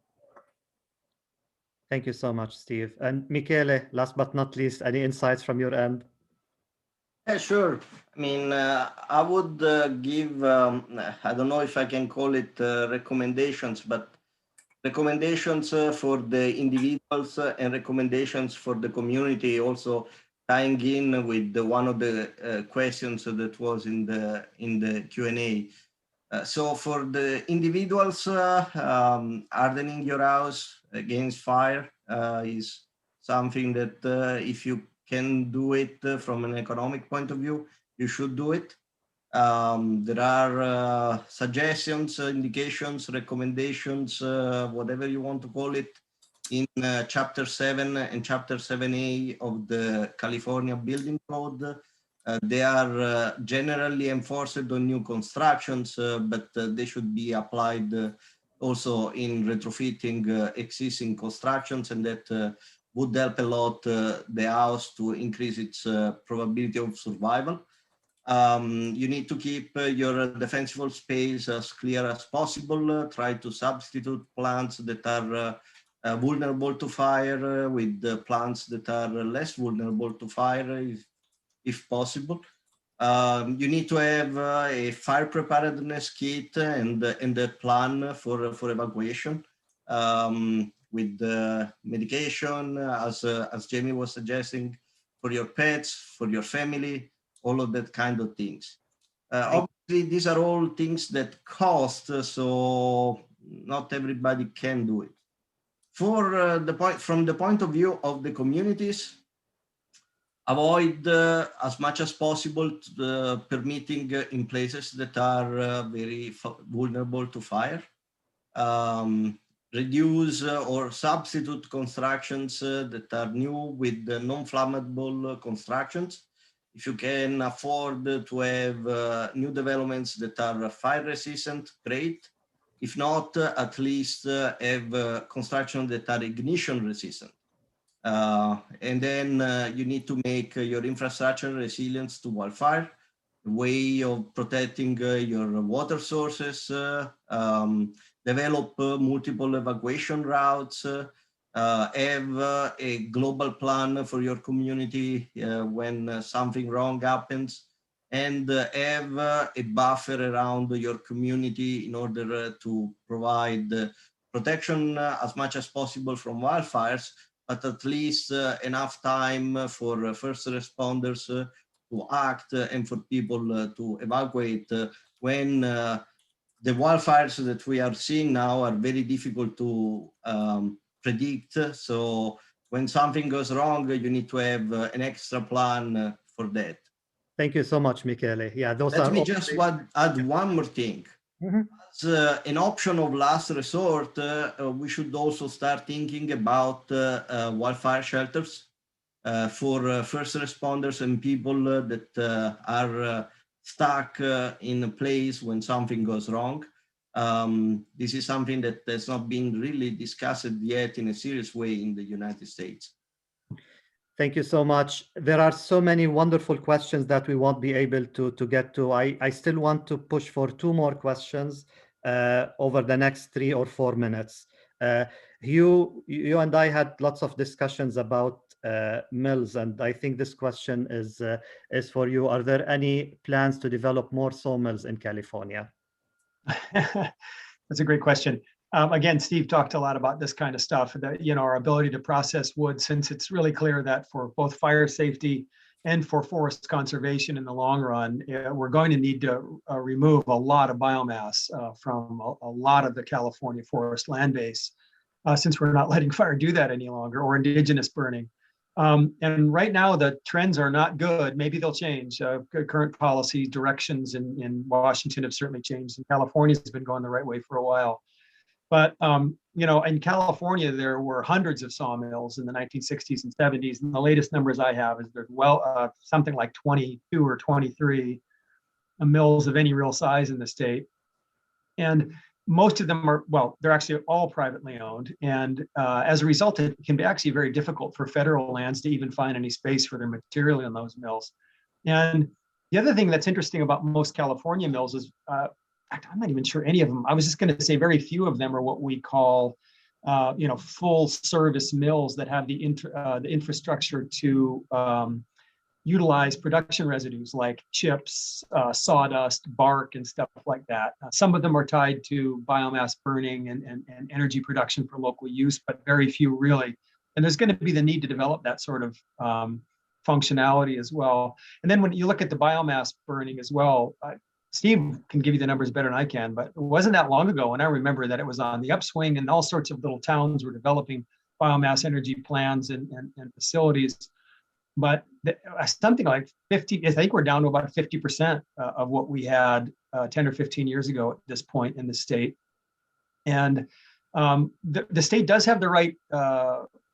Thank you so much, Steve. And Michele, last but not least, any insights from your end? Yeah, sure. I mean, I would give, I don't know if I can call it recommendations, but recommendations for the individuals and recommendations for the community, also tying in with one of the questions that was in the Q&A. So for the individuals, hardening your house against fire is something that if you can do it from an economic point of view, you should do it. There are suggestions, indications, recommendations, whatever you want to call it, in Chapter 7 and Chapter 7A of the California Building Code. They are generally enforced on new constructions, but they should be applied also in retrofitting existing constructions, and that would help a lot the house to increase its probability of survival. You need to keep your defensible space as clear as possible. Try to substitute plants that are vulnerable to fire with plants that are less vulnerable to fire if possible. You need to have a fire preparedness kit and a plan for evacuation with medication, as Jamie was suggesting, for your pets, for your family, all of that kind of things. Obviously, these are all things that cost, so not everybody can do it. For from the point of view of the communities, avoid as much as possible permitting in places that are very vulnerable to fire. Reduce or substitute constructions that are new with non-flammable constructions. If you can afford to have new developments that are fire resistant, great. If not, at least have construction that are ignition resistant. And then you need to make your infrastructure resilient to wildfire, a way of protecting your water sources, develop multiple evacuation routes, have a global plan for your community when something wrong happens, and have a buffer around your community in order to provide protection as much as possible from wildfires, but at least enough time for first responders to act and for people to evacuate when the wildfires that we are seeing now are very difficult to predict. So when something goes wrong, you need to have an extra plan for that. Thank you so much, Michele. Yeah, those Let are me all just add one more thing. As an option of last resort, we should also start thinking about wildfire shelters for first responders and people that are stuck in a place when something goes wrong. This is something that has not been really discussed yet in a serious way in the United States. Thank you so much. There are so many wonderful questions that we won't be able to get to. I still want to push for 2 more questions over the next 3 or 4 minutes. You and I had lots of discussions about mills, and I think this question is for you. Are there any plans to develop more sawmills in California? That's a great question. Again, Steve talked a lot about this kind of stuff, that, you know, our ability to process wood, since it's really clear that for both fire safety and for forest conservation in the long run, we're going to need to remove a lot of biomass from a lot of the California forest land base, since we're not letting fire do that any longer, or indigenous burning. And right now, the trends are not good. Maybe they'll change. Current policy directions in Washington have certainly changed, and California's been going the right way for a while. But you know, in California, there were hundreds of sawmills in the 1960s and 70s, and the latest numbers I have is there's something like 22 or 23 mills of any real size in the state, and most of them are, well, they're actually all privately owned, and as a result, it can be actually very difficult for federal lands to even find any space for their material in those mills. And the other thing that's interesting about most California mills is, I'm not even sure any of them. I was just going to say very few of them are what we call, you know, full service mills that have the infrastructure to utilize production residues like chips, sawdust, bark, and stuff like that. Some of them are tied to biomass burning and energy production for local use, but very few really. And there's going to be the need to develop that sort of functionality as well. And then when you look at the biomass burning as well, Steve can give you the numbers better than I can, but it wasn't that long ago. And I remember that it was on the upswing, and all sorts of little towns were developing biomass energy plans and facilities. But something like 50, I think we're down to about 50% of what we had 10 or 15 years ago at this point in the state. And the state does have the right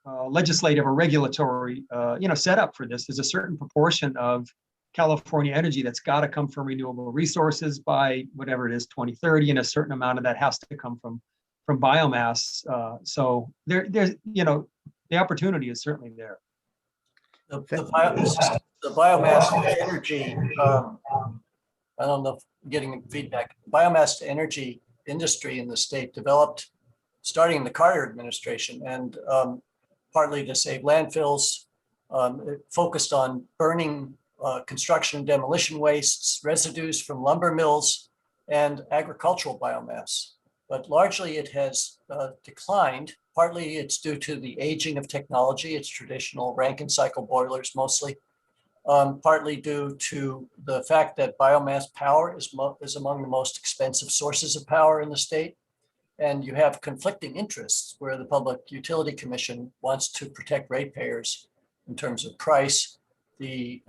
legislative or regulatory, you know, setup for this. There's a certain proportion of California energy that's got to come from renewable resources by whatever it is, 2030, and a certain amount of that has to come from biomass. So there's, you know, the opportunity is certainly there. The biomass to energy, I don't know if I'm getting feedback. Biomass to energy industry in the state developed starting in the Carter administration, and partly to save landfills, it focused on burning construction and demolition wastes, residues from lumber mills, and agricultural biomass. But largely it has declined. Partly it's due to the aging of technology. It's traditional Rankine cycle boilers mostly. Partly due to the fact that biomass power is among the most expensive sources of power in the state. And you have conflicting interests where the Public Utility Commission wants to protect ratepayers in terms of price. The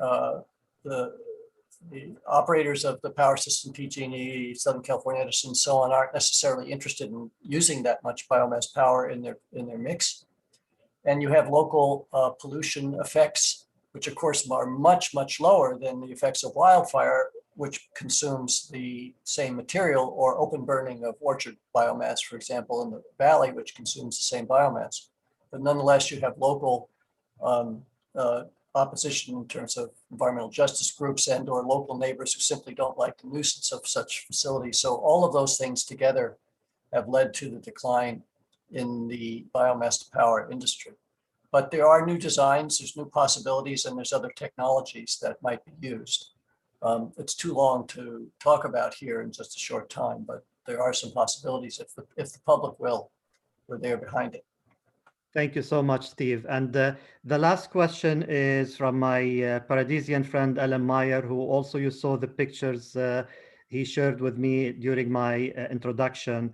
operators of the power system, PG&E, Southern California Edison, and so on, aren't necessarily interested in using that much biomass power in their mix. And you have local pollution effects, which of course are much, much lower than the effects of wildfire, which consumes the same material, or open burning of orchard biomass, for example, in the valley, which consumes the same biomass. But nonetheless, you have local opposition in terms of environmental justice groups and or local neighbors who simply don't like the nuisance of such facilities. So all of those things together have led to the decline in the biomass to power industry. But there are new designs, there's new possibilities, and there's other technologies that might be used. It's too long to talk about here in just a short time, but there are some possibilities if the public will, we're there behind it. Thank you so much, Steve. And the last question is from my Paradisian friend, Alan Meyer, who also you saw the pictures he shared with me during my introduction.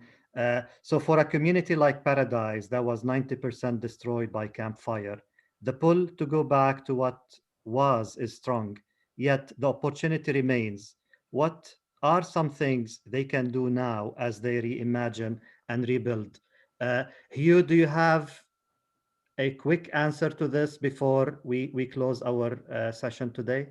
So for a community like Paradise that was 90% destroyed by campfire, the pull to go back to what was is strong, yet the opportunity remains. What are some things they can do now as they reimagine and rebuild? Hugh, do you have a quick answer to this before we close our session today?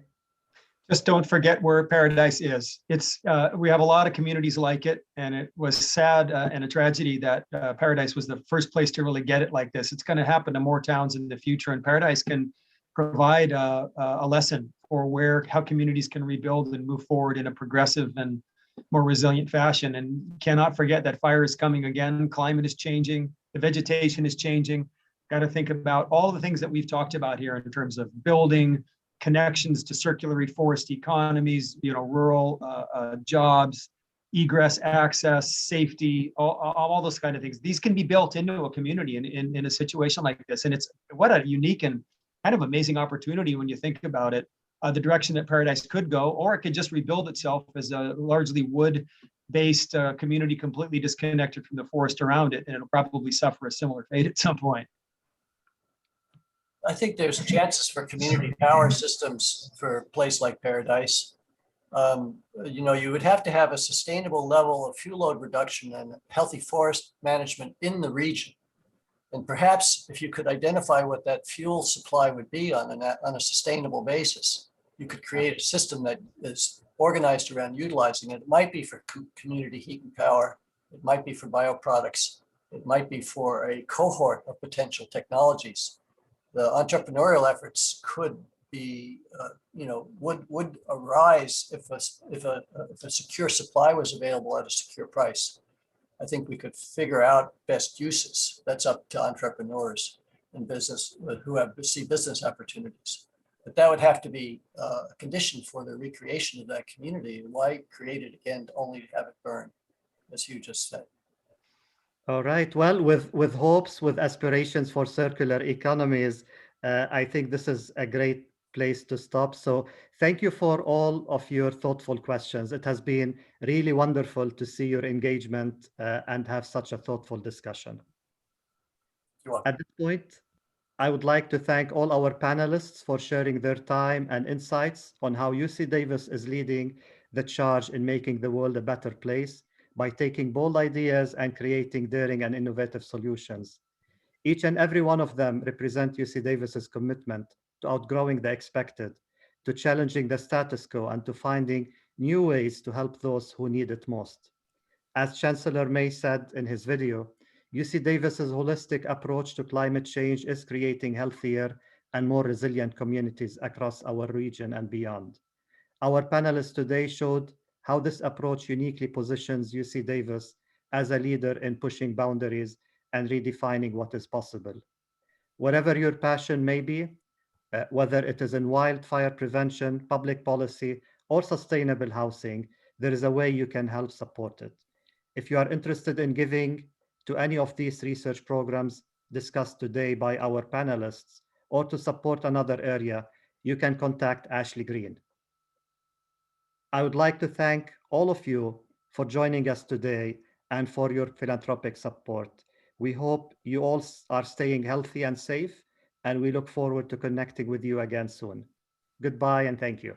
Just don't forget where Paradise is. It's we have a lot of communities like it, and it was sad and a tragedy that Paradise was the first place to really get it like this. It's going to happen to more towns in the future, and Paradise can provide a lesson for how communities can rebuild and move forward in a progressive and more resilient fashion. And cannot forget that fire is coming again. Climate is changing. The vegetation is changing. Got to think about all the things that we've talked about here in terms of building, connections to circular forest economies, rural jobs, egress, access, safety, all those kind of things. These can be built into a community in a situation like this. And it's what a unique and kind of amazing opportunity when you think about it, the direction that Paradise could go, or it could just rebuild itself as a largely wood-based community completely disconnected from the forest around it, and it'll probably suffer a similar fate at some point. I think there's chances for community power systems for a place like Paradise. You would have to have a sustainable level of fuel load reduction and healthy forest management in the region. And perhaps if you could identify what that fuel supply would be on a sustainable basis, you could create a system that is organized around utilizing it. It might be for community heat and power. It might be for bioproducts. It might be for a cohort of potential technologies. The entrepreneurial efforts could be, would arise if a secure supply was available at a secure price. I think we could figure out best uses. That's up to entrepreneurs and business who see business opportunities. But that would have to be a condition for the recreation of that community. Why create it again to only have it burn, as you just said? All right. Well, with hopes, with aspirations for circular economies, I think this is a great place to stop. So thank you for all of your thoughtful questions. It has been really wonderful to see your engagement and have such a thoughtful discussion. You're welcome. At this point, I would like to thank all our panelists for sharing their time and insights on how UC Davis is leading the charge in making the world a better place by taking bold ideas and creating daring and innovative solutions. Each and every one of them represent UC Davis's commitment to outgrowing the expected, to challenging the status quo, and to finding new ways to help those who need it most. As Chancellor May said in his video, UC Davis's holistic approach to climate change is creating healthier and more resilient communities across our region and beyond. Our panelists today showed how this approach uniquely positions UC Davis as a leader in pushing boundaries and redefining what is possible. Whatever your passion may be, Whether it is in wildfire prevention, public policy, or sustainable housing, there is a way you can help support it. If you are interested in giving to any of these research programs discussed today by our panelists, or to support another area, you can contact Ashley Green. I would like to thank all of you for joining us today and for your philanthropic support. We hope you all are staying healthy and safe, and we look forward to connecting with you again soon. Goodbye and thank you.